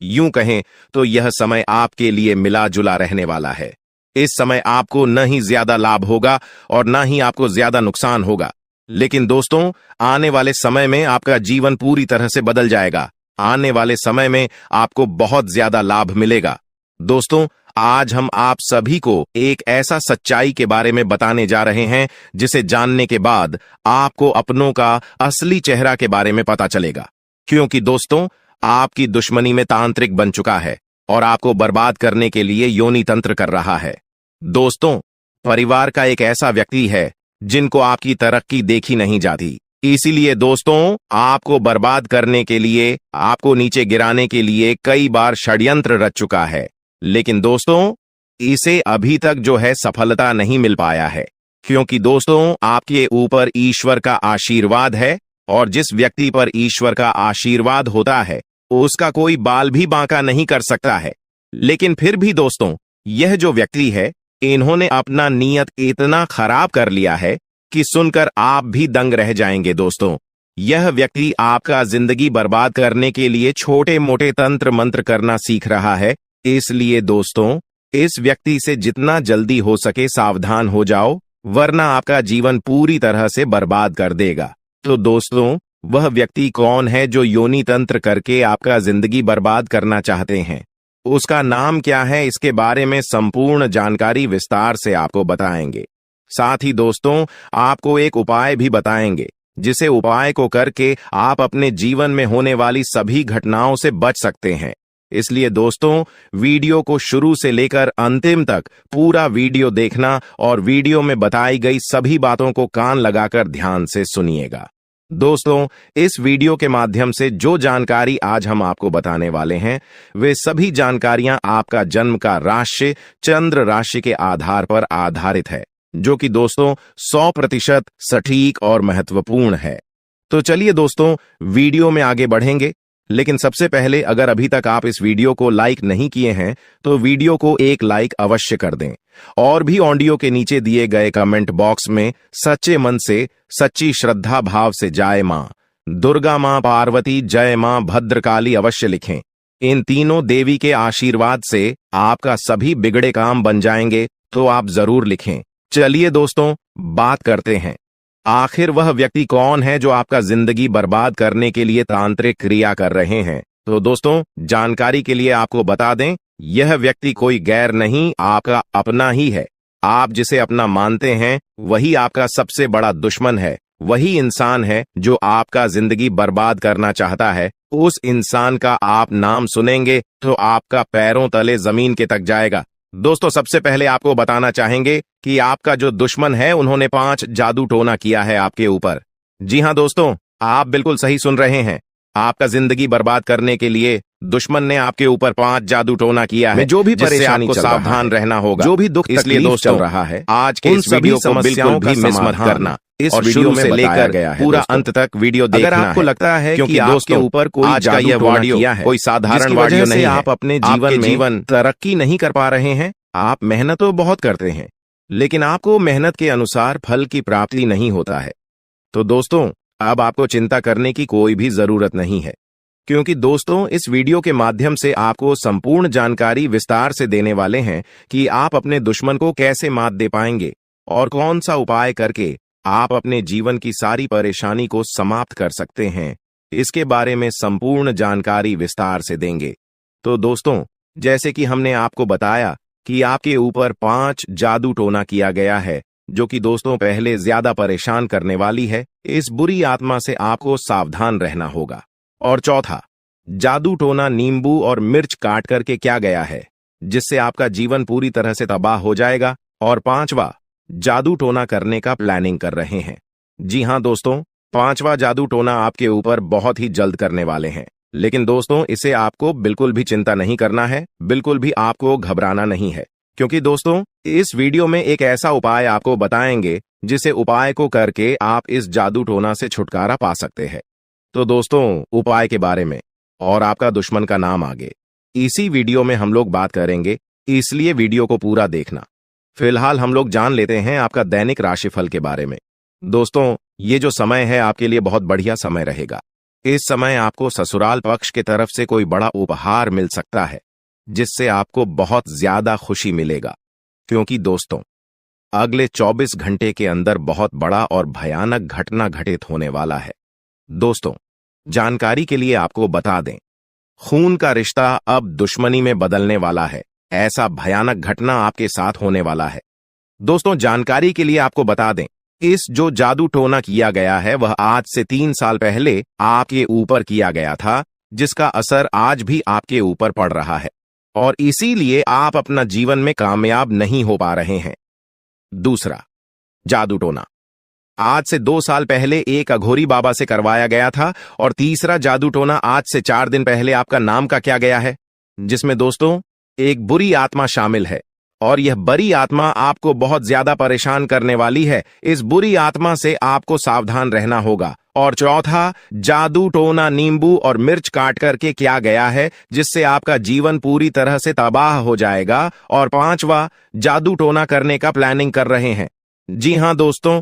यूं कहें तो यह समय आपके लिए मिला जुला रहने वाला है। इस समय आपको न ही ज्यादा लाभ होगा और न ही आपको ज्यादा नुकसान होगा। लेकिन दोस्तों, आने वाले समय में आपका जीवन पूरी तरह से बदल जाएगा। आने वाले समय में आपको बहुत ज्यादा लाभ मिलेगा। दोस्तों, आज हम आप सभी को एक ऐसा सच्चाई के बारे में बताने जा रहे हैं जिसे जानने के बाद आपको अपनों का असली चेहरा के बारे में पता चलेगा। क्योंकि दोस्तों, आपकी दुश्मनी में तांत्रिक बन चुका है और आपको बर्बाद करने के लिए योनि तंत्र कर रहा है। दोस्तों, परिवार का एक ऐसा व्यक्ति है जिनको आपकी तरक्की देखी नहीं जाती। इसीलिए दोस्तों, आपको बर्बाद करने के लिए, आपको नीचे गिराने के लिए कई बार षड्यंत्र रच चुका है। लेकिन दोस्तों, इसे अभी तक जो है सफलता नहीं मिल पाया है, क्योंकि दोस्तों, आपके ऊपर ईश्वर का आशीर्वाद है और जिस व्यक्ति पर ईश्वर का आशीर्वाद होता है उसका कोई बाल भी बांका नहीं कर सकता है। लेकिन फिर भी दोस्तों, यह जो व्यक्ति है, इन्होंने अपना नीयत इतना खराब कर लिया है कि सुनकर आप भी दंग रह जाएंगे दोस्तों। यह व्यक्ति आपका जिंदगी बर्बाद करने के लिए छोटे मोटे तंत्र मंत्र करना सीख रहा है। इसलिए दोस्तों, इस व्यक्ति से जितना जल्दी हो सके सावधान हो जाओ, वरना आपका जीवन पूरी तरह से बर्बाद कर देगा। तो दोस्तों, वह व्यक्ति कौन है जो योनि तंत्र करके आपका जिंदगी बर्बाद करना चाहते हैं? उसका नाम क्या है, इसके बारे में संपूर्ण जानकारी विस्तार से आपको बताएंगे। साथ ही दोस्तों, आपको एक उपाय भी बताएंगे, जिसे उपाय को करके आप अपने जीवन में होने वाली सभी घटनाओं से बच सकते हैं। इसलिए दोस्तों, वीडियो को शुरू से लेकर अंतिम तक पूरा वीडियो देखना और वीडियो में बताई गई सभी बातों को कान लगाकर ध्यान से सुनिएगा। दोस्तों, इस वीडियो के माध्यम से जो जानकारी आज हम आपको बताने वाले हैं, वे सभी जानकारियां आपका जन्म का राशि चंद्र राशि के आधार पर आधारित है, जो कि दोस्तों 100% सटीक और महत्वपूर्ण है। तो चलिए दोस्तों, वीडियो में आगे बढ़ेंगे। लेकिन सबसे पहले, अगर अभी तक आप इस वीडियो को लाइक नहीं किए हैं तो वीडियो को एक लाइक अवश्य कर दें, और भी ऑडियो के नीचे दिए गए कमेंट बॉक्स में सच्चे मन से, सच्ची श्रद्धा भाव से जय मां दुर्गा, मां पार्वती, जय मां भद्रकाली अवश्य लिखें। इन तीनों देवी के आशीर्वाद से आपका सभी बिगड़े काम बन जाएंगे, तो आप जरूर लिखें। चलिए दोस्तों, बात करते हैं, आखिर वह व्यक्ति कौन है जो आपका जिंदगी बर्बाद करने के लिए तांत्रिक क्रिया कर रहे हैं। तो दोस्तों, जानकारी के लिए आपको बता दें, यह व्यक्ति कोई गैर नहीं, आपका अपना ही है। आप जिसे अपना मानते हैं, वही आपका सबसे बड़ा दुश्मन है। वही इंसान है जो आपका जिंदगी बर्बाद करना चाहता है। उस इंसान का आप नाम सुनेंगे तो आपका पैरों तले जमीन के तक जाएगा। दोस्तों, सबसे पहले आपको बताना चाहेंगे कि आपका जो दुश्मन है, उन्होंने 5 जादू टोना किया है आपके ऊपर। जी हां दोस्तों, आप बिल्कुल सही सुन रहे हैं। आपका जिंदगी बर्बाद करने के लिए दुश्मन ने आपके ऊपर 5 जादू टोना किया है। जो भी परेशानी, आपको सावधान रहना होगा, जो भी दुख तकलीफ चल रहा है, आज के इस वीडियो को बिल्कुल भी मिस मत करना। इस वीडियो में लेकर गया है पूरा अंत तक वीडियो देखना। अगर आपको लगता है कि आपके ऊपर कोई आज का यह वीडियो कोई साधारण वीडियो नहीं है, आप अपने जीवन तरक्की नहीं कर पा रहे हैं, आप मेहनत तो बहुत करते हैं, लेकिन आपको मेहनत के अनुसार फल की प्राप्ति नहीं होता है, तो दोस्तों, अब आपको चिंता करने की कोई भी जरूरत नहीं है। क्योंकि दोस्तों, इस वीडियो के माध्यम से आपको संपूर्ण जानकारी विस्तार से देने वाले हैं कि आप अपने दुश्मन को कैसे मात दे पाएंगे और कौन सा उपाय करके आप अपने जीवन की सारी परेशानी को समाप्त कर सकते हैं। इसके बारे में संपूर्ण जानकारी विस्तार से देंगे। तो दोस्तों, जैसे कि हमने आपको बताया कि आपके ऊपर 5 जादू टोना किया गया है, जो कि दोस्तों पहले ज्यादा परेशान करने वाली है। इस बुरी आत्मा से आपको सावधान रहना होगा। और चौथा, जादू टोना नींबू और मिर्च काट करके क्या गया है, जिससे आपका जीवन पूरी तरह से तबाह हो जाएगा। और 5वां, जादू टोना करने का प्लानिंग कर रहे हैं। जी हां दोस्तों, 5वां जादू टोना आपके ऊपर बहुत ही जल्द करने वाले हैं। लेकिन दोस्तों, इसे आपको बिल्कुल भी चिंता नहीं करना है, बिल्कुल भी आपको घबराना नहीं है, क्योंकि दोस्तों, इस वीडियो में एक ऐसा उपाय आपको बताएंगे, जिसे उपाय को करके आप इस जादू टोना से छुटकारा पा सकते हैं। तो दोस्तों, उपाय के बारे में और आपका दुश्मन का नाम आगे इसी वीडियो में हम लोग बात करेंगे, इसलिए वीडियो को पूरा देखना। फिलहाल हम लोग जान लेते हैं आपका दैनिक राशिफल के बारे में। दोस्तों, ये जो समय है आपके लिए बहुत बढ़िया समय रहेगा। इस समय आपको ससुराल पक्ष की तरफ से कोई बड़ा उपहार मिल सकता है, जिससे आपको बहुत ज्यादा खुशी मिलेगा। क्योंकि दोस्तों, अगले 24 घंटे के अंदर बहुत बड़ा और भयानक घटना घटित होने वाला है। दोस्तों, जानकारी के लिए आपको बता दें, खून का रिश्ता अब दुश्मनी में बदलने वाला है। ऐसा भयानक घटना आपके साथ होने वाला है। दोस्तों, जानकारी के लिए आपको बता दें, इस जो जादू टोना किया गया है, वह आज से 3 साल पहले आपके ऊपर किया गया था, जिसका असर आज भी आपके ऊपर पड़ रहा है, और इसीलिए आप अपना जीवन में कामयाब नहीं हो पा रहे हैं। दूसरा जादू टोना आज से 2 साल पहले एक अघोरी बाबा से करवाया गया था, और तीसरा जादू टोना आज से 4 दिन पहले आपका नाम का क्या गया है, जिसमें दोस्तों एक बुरी आत्मा शामिल है, और यह बुरी आत्मा आपको बहुत ज्यादा परेशान करने वाली है। इस बुरी आत्मा से आपको सावधान रहना होगा, और चौथा, जादू टोना नींबू और मिर्च काट करके किया गया है, जिससे आपका जीवन पूरी तरह से तबाह हो जाएगा। और पांचवा, जादू टोना करने का प्लानिंग कर रहे हैं। जी हां दोस्तों,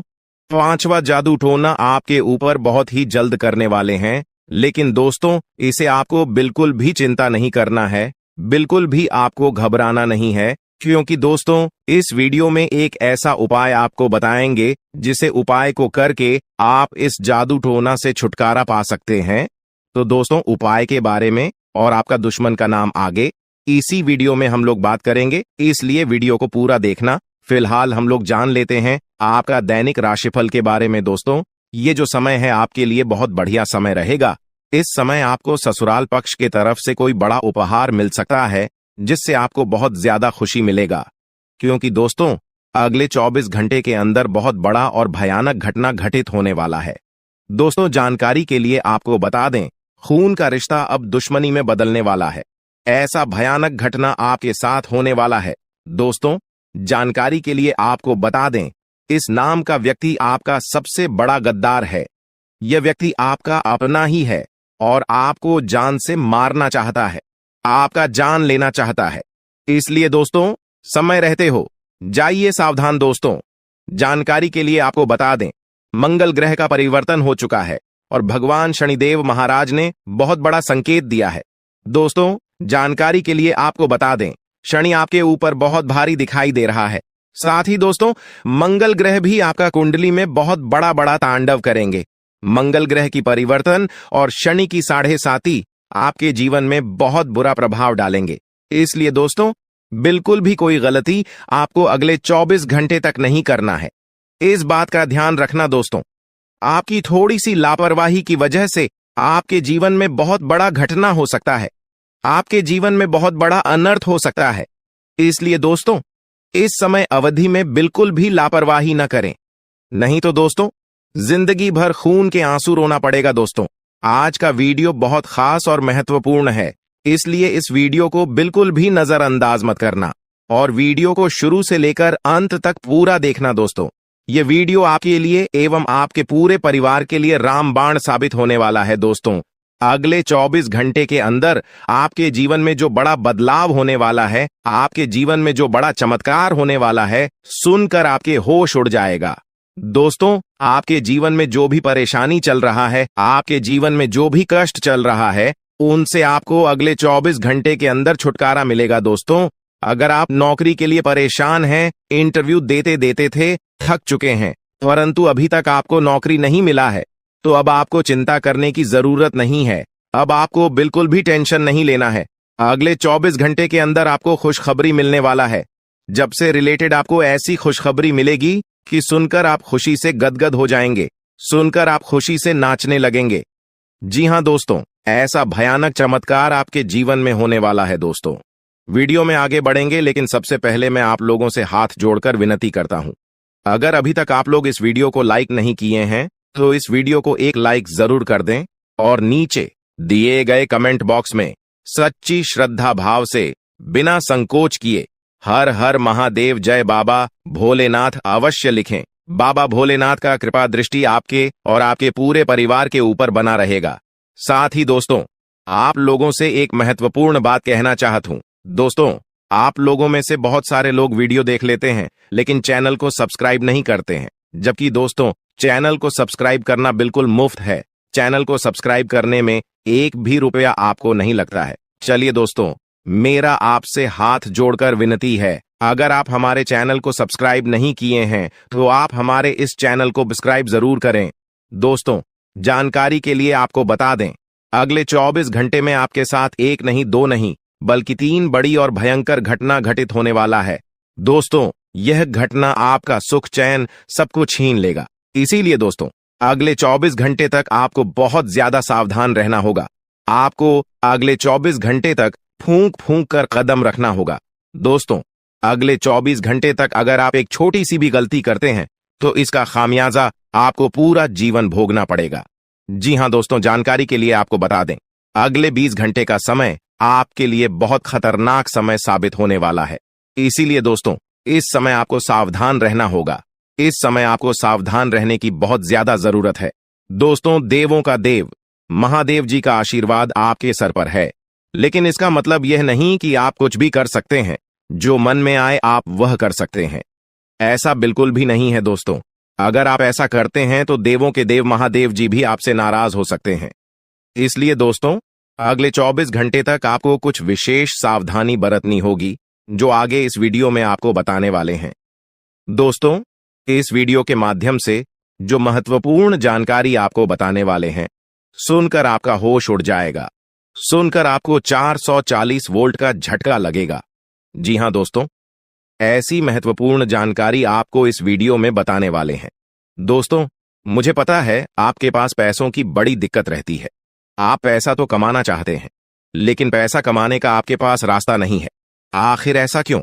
पांचवा जादू टोना आपके ऊपर बहुत ही जल्द करने वाले हैं। लेकिन दोस्तों, इसे आपको बिल्कुल भी चिंता नहीं करना है, बिल्कुल भी आपको घबराना नहीं है, क्योंकि दोस्तों इस वीडियो में एक ऐसा उपाय आपको बताएंगे जिसे उपाय को करके आप इस जादू टोना से छुटकारा पा सकते हैं। तो दोस्तों, उपाय के बारे में और आपका दुश्मन का नाम आगे इसी वीडियो में हम लोग बात करेंगे, इसलिए वीडियो को पूरा देखना। फिलहाल हम लोग जान लेते हैं आपका दैनिक राशिफल के बारे में। दोस्तों, ये जो समय है आपके लिए बहुत बढ़िया समय रहेगा। इस समय आपको ससुराल पक्ष की तरफ से कोई बड़ा उपहार मिल सकता है, जिससे आपको बहुत ज्यादा खुशी मिलेगा, क्योंकि दोस्तों अगले 24 घंटे के अंदर बहुत बड़ा और भयानक घटना घटित होने वाला है। दोस्तों, जानकारी के लिए आपको बता दें, खून का रिश्ता अब दुश्मनी में बदलने वाला है। ऐसा भयानक घटना आपके साथ होने वाला है। दोस्तों, जानकारी के लिए आपको बता दें, इस नाम का व्यक्ति आपका सबसे बड़ा गद्दार है। यह व्यक्ति आपका अपना ही है और आपको जान से मारना चाहता है, आपका जान लेना चाहता है। इसलिए दोस्तों, समय रहते हो जाइए सावधान। दोस्तों, जानकारी के लिए आपको बता दें, मंगल ग्रह का परिवर्तन हो चुका है और भगवान शनिदेव महाराज ने बहुत बड़ा संकेत दिया है। दोस्तों, जानकारी के लिए आपको बता दें, शनि आपके ऊपर बहुत भारी दिखाई दे रहा है। साथ ही दोस्तों, मंगल ग्रह भी आपका कुंडली में बहुत बड़ा बड़ा तांडव करेंगे। मंगल ग्रह की परिवर्तन और शनि की 7.5 आपके जीवन में बहुत बुरा प्रभाव डालेंगे। इसलिए दोस्तों, बिल्कुल भी कोई गलती आपको अगले 24 घंटे तक नहीं करना है। इस बात का ध्यान रखना दोस्तों, आपकी थोड़ी सी लापरवाही की वजह से आपके जीवन में बहुत बड़ा घटना हो सकता है, आपके जीवन में बहुत बड़ा अनर्थ हो सकता है। इसलिए दोस्तों, इस समय अवधि में बिल्कुल भी लापरवाही न करें, नहीं तो दोस्तों जिंदगी भर खून के आंसू रोना पड़ेगा। दोस्तों, आज का वीडियो बहुत खास और महत्वपूर्ण है, इसलिए इस वीडियो को बिल्कुल भी नजरअंदाज मत करना और वीडियो को शुरू से लेकर अंत तक पूरा देखना। दोस्तों, ये वीडियो आपके लिए एवं आपके पूरे परिवार के लिए रामबाण साबित होने वाला है। दोस्तों, अगले 24 घंटे के अंदर आपके जीवन में जो बड़ा बदलाव होने वाला है, आपके जीवन में जो बड़ा चमत्कार होने वाला है, सुनकर आपके होश उड़ जाएगा। दोस्तों, आपके जीवन में जो भी परेशानी चल रहा है, आपके जीवन में जो भी कष्ट चल रहा है, उनसे आपको अगले 24 घंटे के अंदर छुटकारा मिलेगा। दोस्तों, अगर आप नौकरी के लिए परेशान हैं, इंटरव्यू देते देते थे थक चुके हैं, परंतु अभी तक आपको नौकरी नहीं मिला है, तो अब आपको चिंता करने की जरूरत नहीं है। अब आपको बिल्कुल भी टेंशन नहीं लेना है। अगले 24 घंटे के अंदर आपको खुशखबरी मिलने वाला है। जब से रिलेटेड आपको ऐसी खुशखबरी मिलेगी कि सुनकर आप खुशी से गदगद हो जाएंगे, सुनकर आप खुशी से नाचने लगेंगे। जी हां दोस्तों, ऐसा भयानक चमत्कार आपके जीवन में होने वाला है। दोस्तों, वीडियो में आगे बढ़ेंगे, लेकिन सबसे पहले मैं आप लोगों से हाथ जोड़कर विनती करता हूं, अगर अभी तक आप लोग इस वीडियो को लाइक नहीं किए हैं तो इस वीडियो को एक लाइक जरूर कर दें और नीचे दिए गए कमेंट बॉक्स में सच्ची श्रद्धा भाव से बिना संकोच किए हर हर महादेव जय बाबा भोलेनाथ अवश्य लिखें। बाबा भोलेनाथ का कृपा दृष्टि आपके और आपके पूरे परिवार के ऊपर बना रहेगा। साथ ही दोस्तों, आप लोगों से एक महत्वपूर्ण बात कहना चाहता हूं। दोस्तों, आप लोगों में से बहुत सारे लोग वीडियो देख लेते हैं लेकिन चैनल को सब्सक्राइब नहीं करते हैं, जबकि दोस्तों चैनल को सब्सक्राइब करना बिल्कुल मुफ्त है। चैनल को सब्सक्राइब करने में एक भी रुपया आपको नहीं लगता है। चलिए दोस्तों, मेरा आपसे हाथ जोड़कर विनती है, अगर आप हमारे चैनल को सब्सक्राइब नहीं किए हैं तो आप हमारे इस चैनल को सब्सक्राइब जरूर करें। दोस्तों, जानकारी के लिए आपको बता दें, अगले 24 घंटे में आपके साथ एक नहीं, दो नहीं, बल्कि 3 बड़ी और भयंकर घटना घटित होने वाला है। दोस्तों, यह घटना आपका सुख चैन सब कुछ छीन लेगा। इसीलिए दोस्तों, अगले 24 घंटे तक आपको बहुत ज्यादा सावधान रहना होगा। आपको अगले 24 घंटे तक फूंक फूंक कर कदम रखना होगा। दोस्तों, अगले 24 घंटे तक अगर आप एक छोटी सी भी गलती करते हैं तो इसका खामियाजा आपको पूरा जीवन भोगना पड़ेगा। जी हां दोस्तों, जानकारी के लिए आपको बता दें, अगले 20 घंटे का समय आपके लिए बहुत खतरनाक समय साबित होने वाला है। इसीलिए दोस्तों, इस समय आपको सावधान रहना होगा। इस समय आपको सावधान रहने की बहुत ज्यादा जरूरत है। दोस्तों, देवों का देव महादेव जी का आशीर्वाद आपके सर पर है, लेकिन इसका मतलब यह नहीं कि आप कुछ भी कर सकते हैं। जो मन में आए आप वह कर सकते हैं, ऐसा बिल्कुल भी नहीं है दोस्तों। अगर आप ऐसा करते हैं तो देवों के देव महादेव जी भी आपसे नाराज हो सकते हैं। इसलिए दोस्तों, अगले 24 घंटे तक आपको कुछ विशेष सावधानी बरतनी होगी, जो आगे इस वीडियो में आपको बताने वाले हैं। दोस्तों, इस वीडियो के माध्यम से जो महत्वपूर्ण जानकारी आपको बताने वाले हैं, सुनकर आपका होश उड़ जाएगा। सुनकर आपको 440 वोल्ट का झटका लगेगा। जी हां दोस्तों, ऐसी महत्वपूर्ण जानकारी आपको इस वीडियो में बताने वाले हैं। दोस्तों, मुझे पता है आपके पास पैसों की बड़ी दिक्कत रहती है। आप पैसा तो कमाना चाहते हैं, लेकिन पैसा कमाने का आपके पास रास्ता नहीं है। आखिर ऐसा क्यों?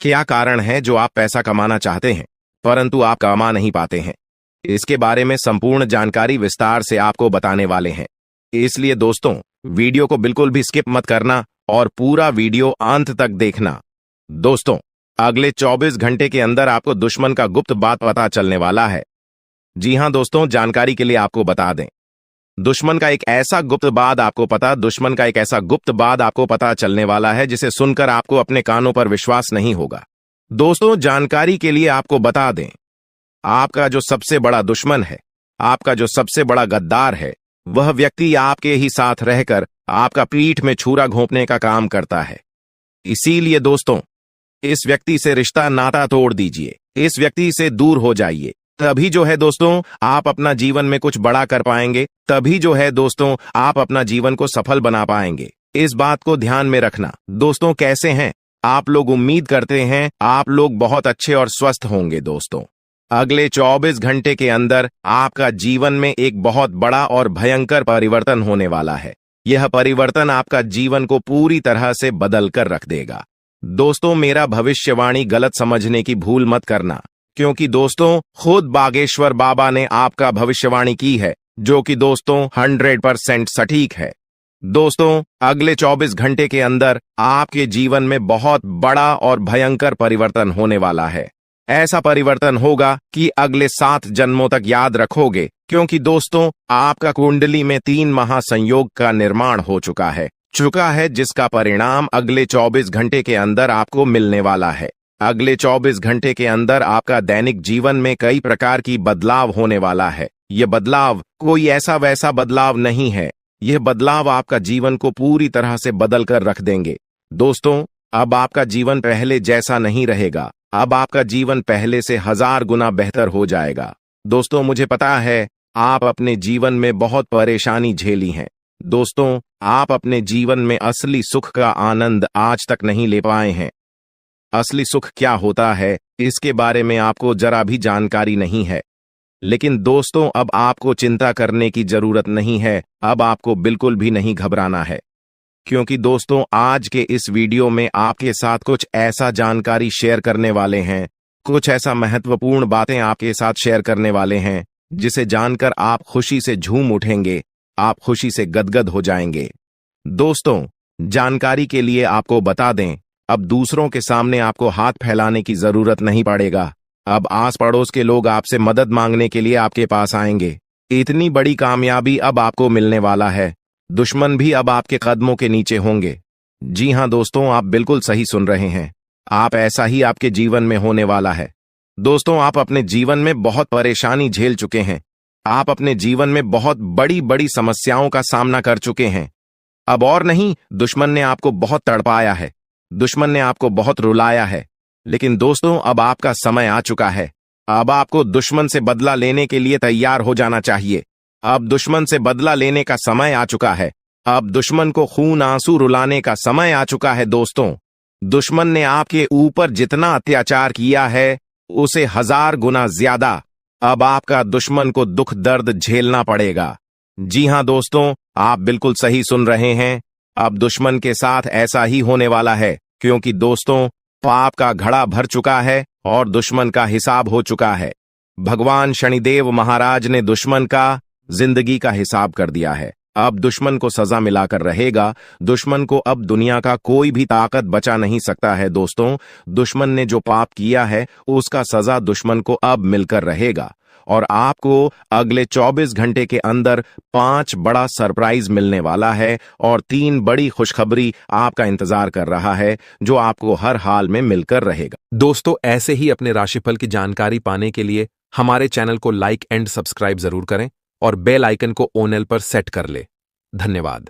क्या कारण है जो आप पैसा कमाना चाहते हैं परंतु आप कमा नहीं पाते हैं? इसके बारे में संपूर्ण जानकारी विस्तार से आपको बताने वाले हैं। इसलिए दोस्तों, वीडियो को बिल्कुल भी स्किप मत करना और पूरा वीडियो अंत तक देखना। दोस्तों, अगले 24 घंटे के अंदर आपको दुश्मन का गुप्त बात पता चलने वाला है। जी हां दोस्तों, जानकारी के लिए आपको बता दें, दुश्मन का एक ऐसा गुप्त बात आपको पता चलने वाला है जिसे सुनकर आपको अपने कानों पर विश्वास नहीं होगा। दोस्तों, जानकारी के लिए आपको बता दें, आपका जो सबसे बड़ा दुश्मन है, आपका जो सबसे बड़ा गद्दार है, वह व्यक्ति आपके ही साथ रहकर आपका पीठ में छुरा घोंपने का काम करता है। इसीलिए दोस्तों, इस व्यक्ति से रिश्ता नाता तोड़ दीजिए, इस व्यक्ति से दूर हो जाइए। तभी जो है दोस्तों, आप अपना जीवन में कुछ बड़ा कर पाएंगे। तभी जो है दोस्तों, आप अपना जीवन को सफल बना पाएंगे। इस बात को ध्यान में रखना। दोस्तों, कैसे हैं आप लोग? उम्मीद करते हैं आप लोग बहुत अच्छे और स्वस्थ होंगे। दोस्तों, अगले 24 घंटे के अंदर आपका जीवन में एक बहुत बड़ा और भयंकर परिवर्तन होने वाला है। यह परिवर्तन आपका जीवन को पूरी तरह से बदल कर रख देगा। दोस्तों, मेरा भविष्यवाणी गलत समझने की भूल मत करना, क्योंकि दोस्तों, खुद बागेश्वर बाबा ने आपका भविष्यवाणी की है, जो कि दोस्तों 100% सटीक है। दोस्तों, अगले 24 घंटे के अंदर आपके जीवन में बहुत बड़ा और भयंकर परिवर्तन होने वाला है। ऐसा परिवर्तन होगा कि अगले 7 जन्मों तक याद रखोगे, क्योंकि दोस्तों, आपका कुंडली में 3 महासंयोग का निर्माण हो चुका है, जिसका परिणाम अगले 24 घंटे के अंदर आपको मिलने वाला है। अगले 24 घंटे के अंदर आपका दैनिक जीवन में कई प्रकार की बदलाव होने वाला है। यह बदलाव कोई ऐसा वैसा बदलाव नहीं है। यह बदलाव आपका जीवन को पूरी तरह से बदल कर रख देंगे। दोस्तों, अब आपका जीवन पहले जैसा नहीं रहेगा। अब आपका जीवन पहले से 1000 गुना बेहतर हो जाएगा। दोस्तों, मुझे पता है आप अपने जीवन में बहुत परेशानी झेली है। दोस्तों, आप अपने जीवन में असली सुख का आनंद आज तक नहीं ले पाए हैं। असली सुख क्या होता है, इसके बारे में आपको जरा भी जानकारी नहीं है। लेकिन दोस्तों, अब आपको चिंता करने की जरूरत नहीं है। अब आपको बिल्कुल भी नहीं घबराना है, क्योंकि दोस्तों, आज के इस वीडियो में आपके साथ कुछ ऐसा जानकारी शेयर करने वाले हैं, कुछ ऐसा महत्वपूर्ण बातें आपके साथ शेयर करने वाले हैं, जिसे जानकर आप खुशी से झूम उठेंगे, आप खुशी से गदगद हो जाएंगे। दोस्तों, जानकारी के लिए आपको बता दें, अब दूसरों के सामने आपको हाथ फैलाने की जरूरत नहीं पड़ेगा। अब आस पड़ोस के लोग आपसे मदद मांगने के लिए आपके पास आएंगे। इतनी बड़ी कामयाबी अब आपको मिलने वाला है। दुश्मन भी अब आपके कदमों के नीचे होंगे। जी हां दोस्तों, आप बिल्कुल सही सुन रहे हैं। आप ऐसा ही आपके जीवन में होने वाला है। दोस्तों, आप अपने जीवन में बहुत परेशानी झेल चुके हैं। आप अपने जीवन में बहुत बड़ी बड़ी समस्याओं का सामना कर चुके हैं। अब और नहीं, दुश्मन ने आपको बहुत तड़पाया है, दुश्मन ने आपको बहुत रुलाया है। लेकिन दोस्तों, अब आपका समय आ चुका है। अब आपको दुश्मन से बदला लेने के लिए तैयार हो जाना चाहिए। अब दुश्मन से बदला लेने का समय आ चुका है। अब दुश्मन को खून आंसू रुलाने का समय आ चुका है। दोस्तों, दुश्मन ने आपके ऊपर जितना अत्याचार किया है, उसे 1000 गुना ज्यादा अब आपका दुश्मन को दुख दर्द झेलना पड़ेगा। जी हां दोस्तों, आप बिल्कुल सही सुन रहे हैं। अब दुश्मन के साथ ऐसा ही होने वाला है, क्योंकि दोस्तों, पाप का घड़ा भर चुका है और दुश्मन का हिसाब हो चुका है। भगवान शनिदेव महाराज ने दुश्मन का जिंदगी का हिसाब कर दिया है। अब दुश्मन को सजा मिलाकर रहेगा। दुश्मन को अब दुनिया का कोई भी ताकत बचा नहीं सकता है। दोस्तों, दुश्मन ने जो पाप किया है, उसका सजा दुश्मन को अब मिलकर रहेगा। और आपको अगले 24 घंटे के अंदर 5 बड़ा सरप्राइज मिलने वाला है और 3 बड़ी खुशखबरी आपका इंतजार कर रहा है जो आपको हर हाल में मिलकर रहेगा। दोस्तों, ऐसे ही अपने राशिफल की जानकारी पाने के लिए हमारे चैनल को लाइक एंड सब्सक्राइब जरूर करें और बेल आइकन को ऑन पर सेट कर ले। धन्यवाद।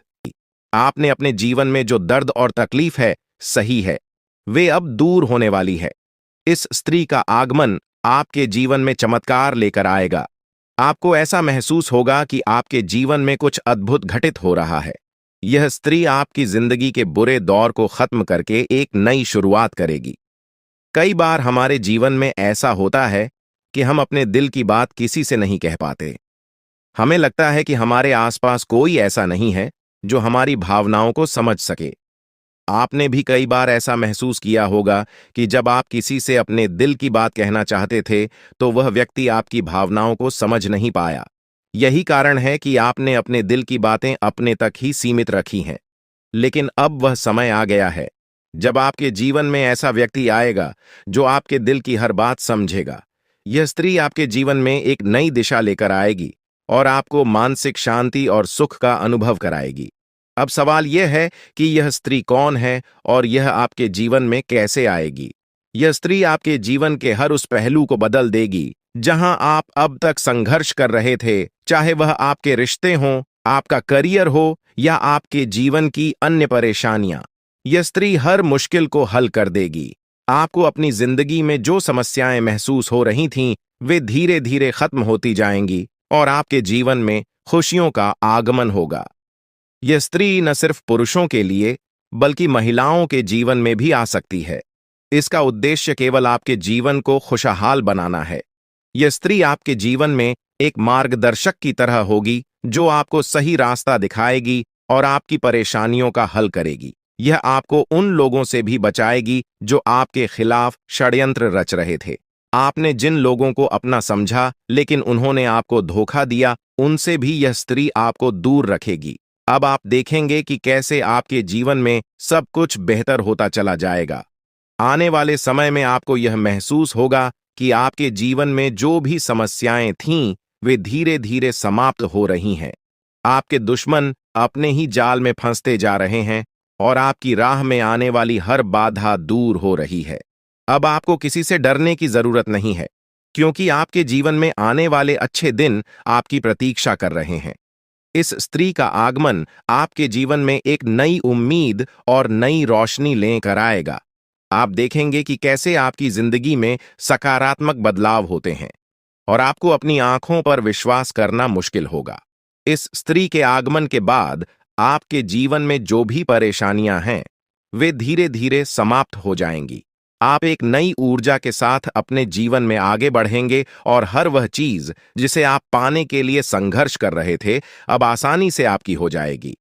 आपने अपने जीवन में जो दर्द और तकलीफ है सही है, वे अब दूर होने वाली है। इस स्त्री का आगमन आपके जीवन में चमत्कार लेकर आएगा। आपको ऐसा महसूस होगा कि आपके जीवन में कुछ अद्भुत घटित हो रहा है। यह स्त्री आपकी जिंदगी के बुरे दौर को खत्म करके एक नई शुरुआत करेगी। कई बार हमारे जीवन में ऐसा होता है कि हम अपने दिल की बात किसी से नहीं कह पाते। हमें लगता है कि हमारे आसपास कोई ऐसा नहीं है जो हमारी भावनाओं को समझ सके। आपने भी कई बार ऐसा महसूस किया होगा कि जब आप किसी से अपने दिल की बात कहना चाहते थे तो वह व्यक्ति आपकी भावनाओं को समझ नहीं पाया। यही कारण है कि आपने अपने दिल की बातें अपने तक ही सीमित रखी हैं। लेकिन अब वह समय आ गया है जब आपके जीवन में ऐसा व्यक्ति आएगा जो आपके दिल की हर बात समझेगा। यह स्त्री आपके जीवन में एक नई दिशा लेकर आएगी और आपको मानसिक शांति और सुख का अनुभव कराएगी। अब सवाल यह है कि यह स्त्री कौन है और यह आपके जीवन में कैसे आएगी। यह स्त्री आपके जीवन के हर उस पहलू को बदल देगी जहां आप अब तक संघर्ष कर रहे थे, चाहे वह आपके रिश्ते हों, आपका करियर हो या आपके जीवन की अन्य परेशानियां। यह स्त्री हर मुश्किल को हल कर देगी। आपको अपनी जिंदगी में जो समस्याएं महसूस हो रही थीं, वे धीरे धीरे खत्म होती जाएंगी और आपके जीवन में खुशियों का आगमन होगा। यह स्त्री न सिर्फ पुरुषों के लिए बल्कि महिलाओं के जीवन में भी आ सकती है। इसका उद्देश्य केवल आपके जीवन को खुशहाल बनाना है। यह स्त्री आपके जीवन में एक मार्गदर्शक की तरह होगी जो आपको सही रास्ता दिखाएगी और आपकी परेशानियों का हल करेगी। यह आपको उन लोगों से भी बचाएगी जो आपके खिलाफ षड्यंत्र रच रहे थे। आपने जिन लोगों को अपना समझा लेकिन उन्होंने आपको धोखा दिया, उनसे भी यह स्त्री आपको दूर रखेगी। अब आप देखेंगे कि कैसे आपके जीवन में सब कुछ बेहतर होता चला जाएगा। आने वाले समय में आपको यह महसूस होगा कि आपके जीवन में जो भी समस्याएं थीं, वे धीरे धीरे समाप्त हो रही हैं। आपके दुश्मन अपने ही जाल में फंसते जा रहे हैं और आपकी राह में आने वाली हर बाधा दूर हो रही है। अब आपको किसी से डरने की जरूरत नहीं है, क्योंकि आपके जीवन में आने वाले अच्छे दिन आपकी प्रतीक्षा कर रहे हैं। इस स्त्री का आगमन आपके जीवन में एक नई उम्मीद और नई रोशनी लेकर आएगा। आप देखेंगे कि कैसे आपकी जिंदगी में सकारात्मक बदलाव होते हैं और आपको अपनी आंखों पर विश्वास करना मुश्किल होगा। इस स्त्री के आगमन के बाद आपके जीवन में जो भी परेशानियां हैं, वे धीरे धीरे समाप्त हो जाएंगी। आप एक नई ऊर्जा के साथ अपने जीवन में आगे बढ़ेंगे और हर वह चीज जिसे आप पाने के लिए संघर्ष कर रहे थे, अब आसानी से आपकी हो जाएगी।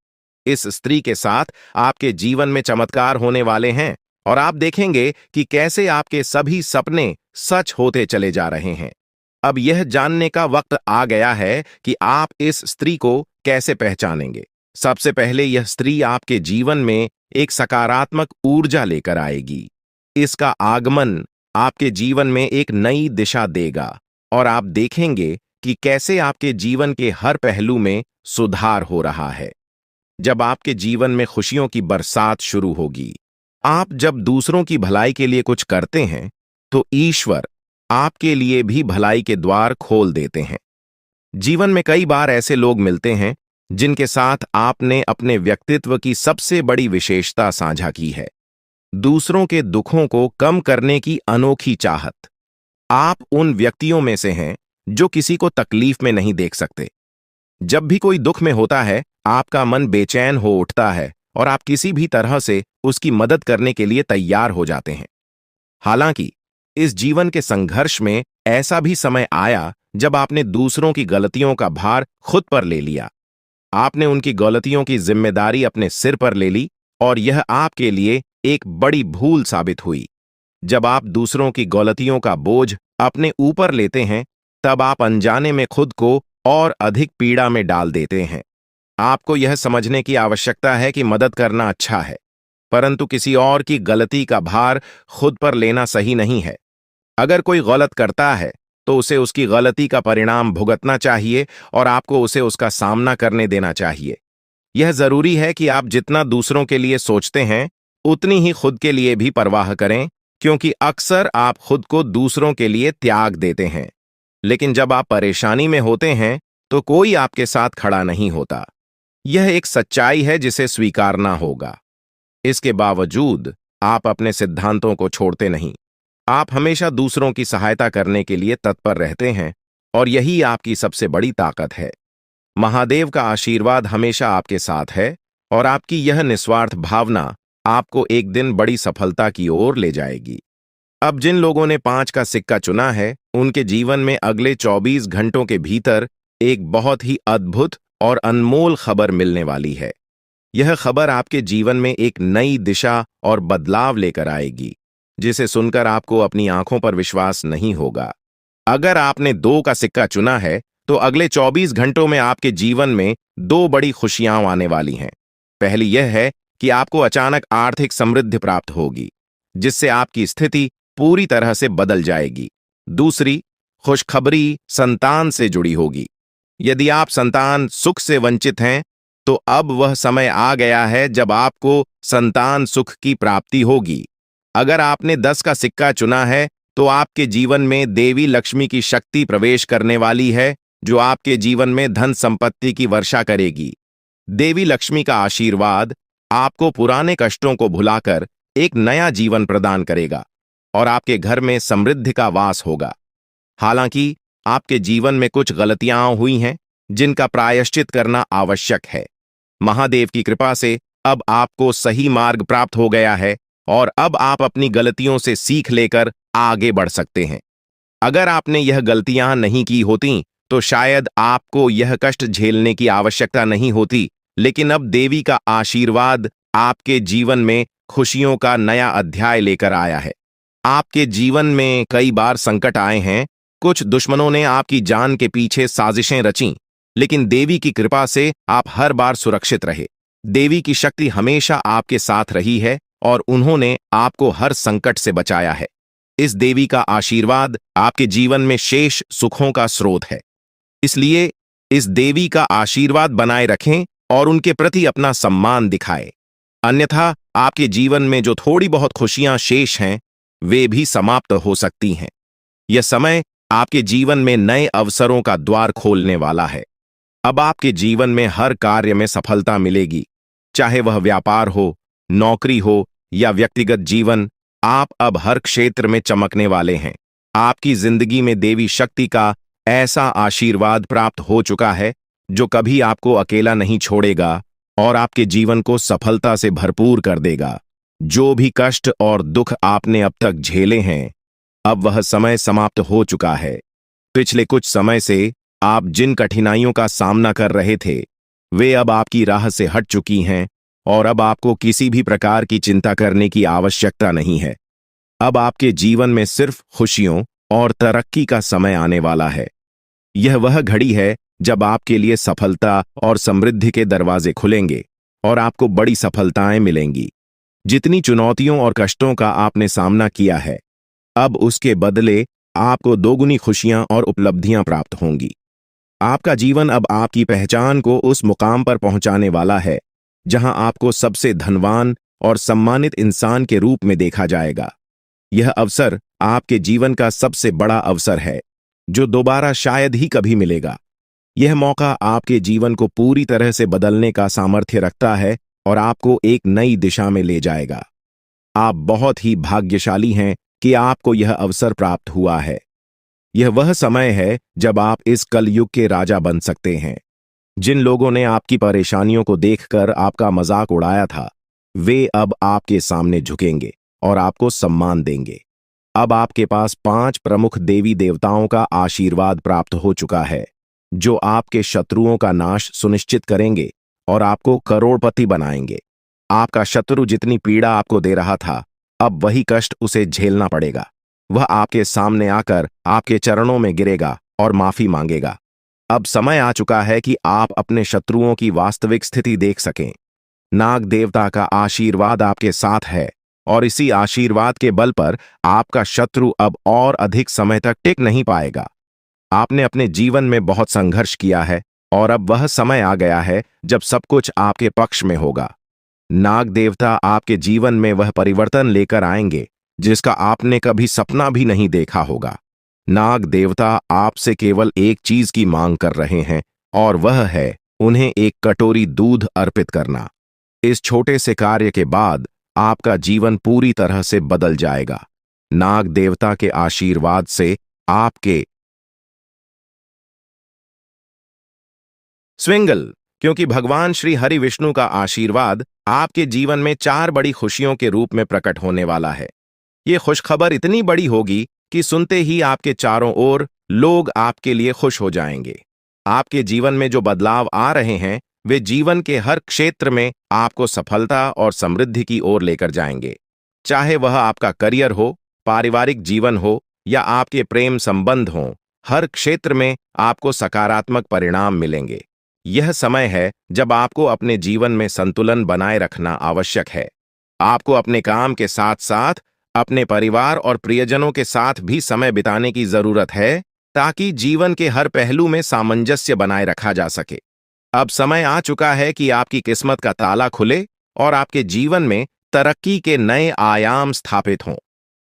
इस स्त्री के साथ आपके जीवन में चमत्कार होने वाले हैं और आप देखेंगे कि कैसे आपके सभी सपने सच होते चले जा रहे हैं। अब यह जानने का वक्त आ गया है कि आप इस स्त्री को कैसे पहचानेंगे। सबसे पहले यह स्त्री आपके जीवन में एक सकारात्मक ऊर्जा लेकर आएगी। इसका आगमन आपके जीवन में एक नई दिशा देगा और आप देखेंगे कि कैसे आपके जीवन के हर पहलू में सुधार हो रहा है। जब आपके जीवन में खुशियों की बरसात शुरू होगी, आप जब दूसरों की भलाई के लिए कुछ करते हैं, तो ईश्वर आपके लिए भी भलाई के द्वार खोल देते हैं। जीवन में कई बार ऐसे लोग मिलते हैं जिनके साथ आपने अपने व्यक्तित्व की सबसे बड़ी विशेषता साझा की है, दूसरों के दुखों को कम करने की अनोखी चाहत। आप उन व्यक्तियों में से हैं जो किसी को तकलीफ में नहीं देख सकते। जब भी कोई दुख में होता है, आपका मन बेचैन हो उठता है और आप किसी भी तरह से उसकी मदद करने के लिए तैयार हो जाते हैं। हालांकि इस जीवन के संघर्ष में ऐसा भी समय आया जब आपने दूसरों की गलतियों का भार खुद पर ले लिया। आपने उनकी गलतियों की जिम्मेदारी अपने सिर पर ले ली और यह आपके लिए एक बड़ी भूल साबित हुई। जब आप दूसरों की गलतियों का बोझ अपने ऊपर लेते हैं, तब आप अनजाने में खुद को और अधिक पीड़ा में डाल देते हैं। आपको यह समझने की आवश्यकता है कि मदद करना अच्छा है, परंतु किसी और की गलती का भार खुद पर लेना सही नहीं है। अगर कोई गलत करता है तो उसे उसकी गलती का परिणाम भुगतना चाहिए और आपको उसे उसका सामना करने देना चाहिए। यह जरूरी है कि आप जितना दूसरों के लिए सोचते हैं उतनी ही खुद के लिए भी परवाह करें, क्योंकि अक्सर आप खुद को दूसरों के लिए त्याग देते हैं। लेकिन जब आप परेशानी में होते हैं तो कोई आपके साथ खड़ा नहीं होता। यह एक सच्चाई है जिसे स्वीकारना होगा। इसके बावजूद आप अपने सिद्धांतों को छोड़ते नहीं। आप हमेशा दूसरों की सहायता करने के लिए तत्पर रहते हैं और यही आपकी सबसे बड़ी ताकत है। महादेव का आशीर्वाद हमेशा आपके साथ है और आपकी यह निस्वार्थ भावना आपको एक दिन बड़ी सफलता की ओर ले जाएगी। अब जिन लोगों ने 5 का सिक्का चुना है, उनके जीवन में अगले 24 घंटों के भीतर एक बहुत ही अद्भुत और अनमोल खबर मिलने वाली है। यह खबर आपके जीवन में एक नई दिशा और बदलाव लेकर आएगी, जिसे सुनकर आपको अपनी आंखों पर विश्वास नहीं होगा। अगर आपने 2 का सिक्का चुना है, तो अगले 24 घंटों में आपके जीवन में 2 बड़ी खुशियां आने वाली हैं। पहली यह है कि आपको अचानक आर्थिक समृद्धि प्राप्त होगी, जिससे आपकी स्थिति पूरी तरह से बदल जाएगी। दूसरी खुशखबरी संतान से जुड़ी होगी। यदि आप संतान सुख से वंचित हैं, तो अब वह समय आ गया है जब आपको संतान सुख की प्राप्ति होगी। अगर आपने 10 का सिक्का चुना है, तो आपके जीवन में देवी लक्ष्मी की शक्ति प्रवेश करने वाली है, जो आपके जीवन में धन संपत्ति की वर्षा करेगी। देवी लक्ष्मी का आशीर्वाद आपको पुराने कष्टों को भुलाकर एक नया जीवन प्रदान करेगा और आपके घर में समृद्धि का वास होगा। हालांकि आपके जीवन में कुछ गलतियां हुई हैं, जिनका प्रायश्चित करना आवश्यक है। महादेव की कृपा से अब आपको सही मार्ग प्राप्त हो गया है और अब आप अपनी गलतियों से सीख लेकर आगे बढ़ सकते हैं। अगर आपने यह गलतियां नहीं की होती, तो शायद आपको यह कष्ट झेलने की आवश्यकता नहीं होती, लेकिन अब देवी का आशीर्वाद आपके जीवन में खुशियों का नया अध्याय लेकर आया है। आपके जीवन में कई बार संकट आए हैं, कुछ दुश्मनों ने आपकी जान के पीछे साजिशें रची, लेकिन देवी की कृपा से आप हर बार सुरक्षित रहे। देवी की शक्ति हमेशा आपके साथ रही है और उन्होंने आपको हर संकट से बचाया है। इस देवी का आशीर्वाद आपके जीवन में शेष सुखों का स्रोत है। इसलिए इस देवी का आशीर्वाद बनाए रखें और उनके प्रति अपना सम्मान दिखाएं। अन्यथा आपके जीवन में जो थोड़ी बहुत खुशियां शेष हैं, वे भी समाप्त हो सकती हैं। यह समय आपके जीवन में नए अवसरों का द्वार खोलने वाला है। अब आपके जीवन में हर कार्य में सफलता मिलेगी, चाहे वह व्यापार हो, नौकरी हो या व्यक्तिगत जीवन। आप अब हर क्षेत्र में चमकने वाले हैं। आपकी जिंदगी में देवी शक्ति का ऐसा आशीर्वाद प्राप्त हो चुका है, जो कभी आपको अकेला नहीं छोड़ेगा और आपके जीवन को सफलता से भरपूर कर देगा। जो भी कष्ट और दुख आपने अब तक झेले हैं, अब वह समय समाप्त हो चुका है। पिछले कुछ समय से आप जिन कठिनाइयों का सामना कर रहे थे, वे अब आपकी राह से हट चुकी हैं और अब आपको किसी भी प्रकार की चिंता करने की आवश्यकता नहीं है। अब आपके जीवन में सिर्फ खुशियों और तरक्की का समय आने वाला है। यह वह घड़ी है जब आपके लिए सफलता और समृद्धि के दरवाजे खुलेंगे और आपको बड़ी सफलताएं मिलेंगी। जितनी चुनौतियों और कष्टों का आपने सामना किया है, अब उसके बदले आपको दोगुनी खुशियां और उपलब्धियां प्राप्त होंगी। आपका जीवन अब आपकी पहचान को उस मुकाम पर पहुंचाने वाला है, जहां आपको सबसे धनवान और सम्मानित इंसान के रूप में देखा जाएगा। यह अवसर आपके जीवन का सबसे बड़ा अवसर है, जो दोबारा शायद ही कभी मिलेगा। यह मौका आपके जीवन को पूरी तरह से बदलने का सामर्थ्य रखता है और आपको एक नई दिशा में ले जाएगा। आप बहुत ही भाग्यशाली हैं कि आपको यह अवसर प्राप्त हुआ है। यह वह समय है जब आप इस कलयुग के राजा बन सकते हैं। जिन लोगों ने आपकी परेशानियों को देखकर आपका मजाक उड़ाया था, वे अब आपके सामने झुकेंगे और आपको सम्मान देंगे। अब आपके पास 5 प्रमुख देवी देवताओं का आशीर्वाद प्राप्त हो चुका है, जो आपके शत्रुओं का नाश सुनिश्चित करेंगे और आपको करोड़पति बनाएंगे। आपका शत्रु जितनी पीड़ा आपको दे रहा था, अब वही कष्ट उसे झेलना पड़ेगा। वह आपके सामने आकर आपके चरणों में गिरेगा और माफी मांगेगा। अब समय आ चुका है कि आप अपने शत्रुओं की वास्तविक स्थिति देख सकें। नाग देवता का आशीर्वाद आपके साथ है और इसी आशीर्वाद के बल पर आपका शत्रु अब और अधिक समय तक टिक नहीं पाएगा। आपने अपने जीवन में बहुत संघर्ष किया है और अब वह समय आ गया है जब सब कुछ आपके पक्ष में होगा। नाग देवता आपके जीवन में वह परिवर्तन लेकर आएंगे जिसका आपने कभी सपना भी नहीं देखा होगा। नाग देवता आपसे केवल एक चीज की मांग कर रहे हैं और वह है उन्हें एक कटोरी दूध अर्पित करना। इस छोटे से कार्य के बाद आपका जीवन पूरी तरह से बदल जाएगा। नाग देवता के आशीर्वाद से आपके स्विंगल, क्योंकि भगवान श्री हरि विष्णु का आशीर्वाद आपके जीवन में 4 बड़ी खुशियों के रूप में प्रकट होने वाला है। ये खुशखबर इतनी बड़ी होगी कि सुनते ही आपके चारों ओर लोग आपके लिए खुश हो जाएंगे। आपके जीवन में जो बदलाव आ रहे हैं वे जीवन के हर क्षेत्र में आपको सफलता और समृद्धि की ओर लेकर जाएंगे। चाहे वह आपका करियर हो, पारिवारिक जीवन हो या आपके प्रेम संबंध हों, हर क्षेत्र में आपको सकारात्मक परिणाम मिलेंगे। यह समय है जब आपको अपने जीवन में संतुलन बनाए रखना आवश्यक है। आपको अपने काम के साथ साथ अपने परिवार और प्रियजनों के साथ भी समय बिताने की जरूरत है ताकि जीवन के हर पहलू में सामंजस्य बनाए रखा जा सके। अब समय आ चुका है कि आपकी किस्मत का ताला खुले और आपके जीवन में तरक्की के नए आयाम स्थापित हों।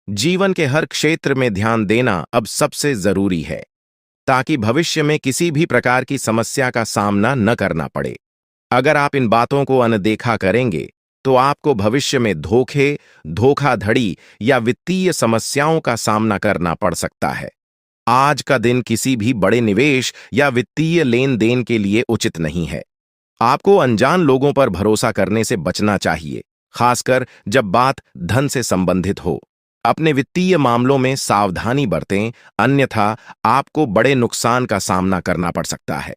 जीवन के हर क्षेत्र में ध्यान देना अब सबसे जरूरी है ताकि भविष्य में किसी भी प्रकार की समस्या का सामना न करना पड़े। अगर आप इन बातों को अनदेखा करेंगे तो आपको भविष्य में धोखे, धोखाधड़ी या वित्तीय समस्याओं का सामना करना पड़ सकता है। आज का दिन किसी भी बड़े निवेश या वित्तीय लेन देन के लिए उचित नहीं है। आपको अनजान लोगों पर भरोसा करने से बचना चाहिए, खासकर जब बात धन से संबंधित हो। अपने वित्तीय मामलों में सावधानी बरतें, अन्यथा आपको बड़े नुकसान का सामना करना पड़ सकता है।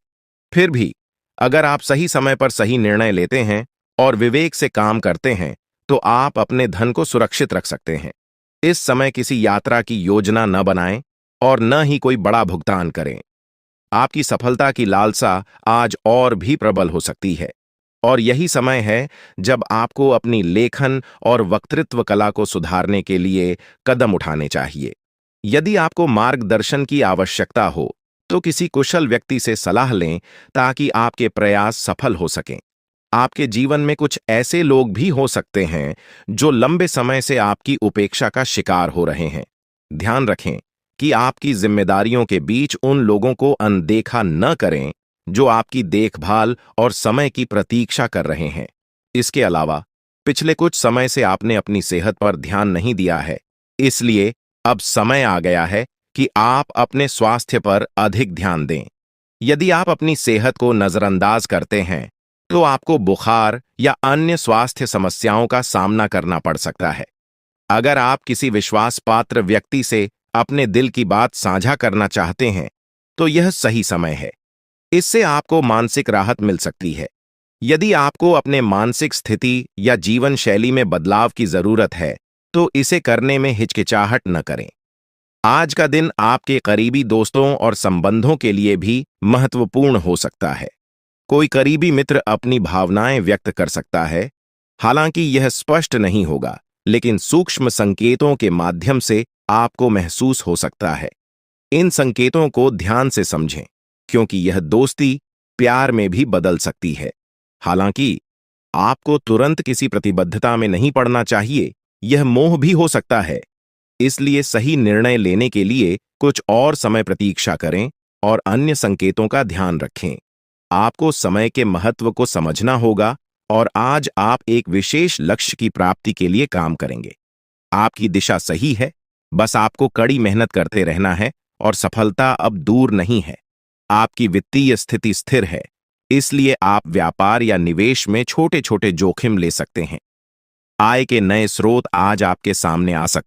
फिर भी अगर आप सही समय पर सही निर्णय लेते हैं और विवेक से काम करते हैं तो आप अपने धन को सुरक्षित रख सकते हैं। इस समय किसी यात्रा की योजना न बनाएं और न ही कोई बड़ा भुगतान करें। आपकी सफलता की लालसा आज और भी प्रबल हो सकती है और यही समय है जब आपको अपनी लेखन और वक्तृत्व कला को सुधारने के लिए कदम उठाने चाहिए। यदि आपको मार्गदर्शन की आवश्यकता हो तो किसी कुशल व्यक्ति से सलाह लें ताकि आपके प्रयास सफल हो सकें। आपके जीवन में कुछ ऐसे लोग भी हो सकते हैं जो लंबे समय से आपकी उपेक्षा का शिकार हो रहे हैं। ध्यान रखें कि आपकी जिम्मेदारियों के बीच उन लोगों को अनदेखा न करें जो आपकी देखभाल और समय की प्रतीक्षा कर रहे हैं। इसके अलावा पिछले कुछ समय से आपने अपनी सेहत पर ध्यान नहीं दिया है, इसलिए अब समय आ गया है कि आप अपने स्वास्थ्य पर अधिक ध्यान दें। यदि आप अपनी सेहत को नजरअंदाज करते हैं तो आपको बुखार या अन्य स्वास्थ्य समस्याओं का सामना करना पड़ सकता है। अगर आप किसी विश्वास पात्र व्यक्ति से अपने दिल की बात साझा करना चाहते हैं तो यह सही समय है। इससे आपको मानसिक राहत मिल सकती है। यदि आपको अपने मानसिक स्थिति या जीवन शैली में बदलाव की जरूरत है तो इसे करने में हिचकिचाहट न करें। आज का दिन आपके करीबी दोस्तों और संबंधों के लिए भी महत्वपूर्ण हो सकता है। कोई करीबी मित्र अपनी भावनाएं व्यक्त कर सकता है, हालांकि यह स्पष्ट नहीं होगा, लेकिन सूक्ष्म संकेतों के माध्यम से आपको महसूस हो सकता है। इन संकेतों को ध्यान से समझें, क्योंकि यह दोस्ती प्यार में भी बदल सकती है। हालांकि आपको तुरंत किसी प्रतिबद्धता में नहीं पड़ना चाहिए, यह मोह भी हो सकता है। इसलिए सही निर्णय लेने के लिए कुछ और समय प्रतीक्षा करें और अन्य संकेतों का ध्यान रखें। आपको समय के महत्व को समझना होगा और आज आप एक विशेष लक्ष्य की प्राप्ति के लिए काम करेंगे। आपकी दिशा सही है, बस आपको कड़ी मेहनत करते रहना है और सफलता अब दूर नहीं है। आपकी वित्तीय स्थिति स्थिर है, इसलिए आप व्यापार या निवेश में छोटे छोटे जोखिम ले सकते हैं। आय के नए स्रोत आज आपके सामने आ सकते हैं।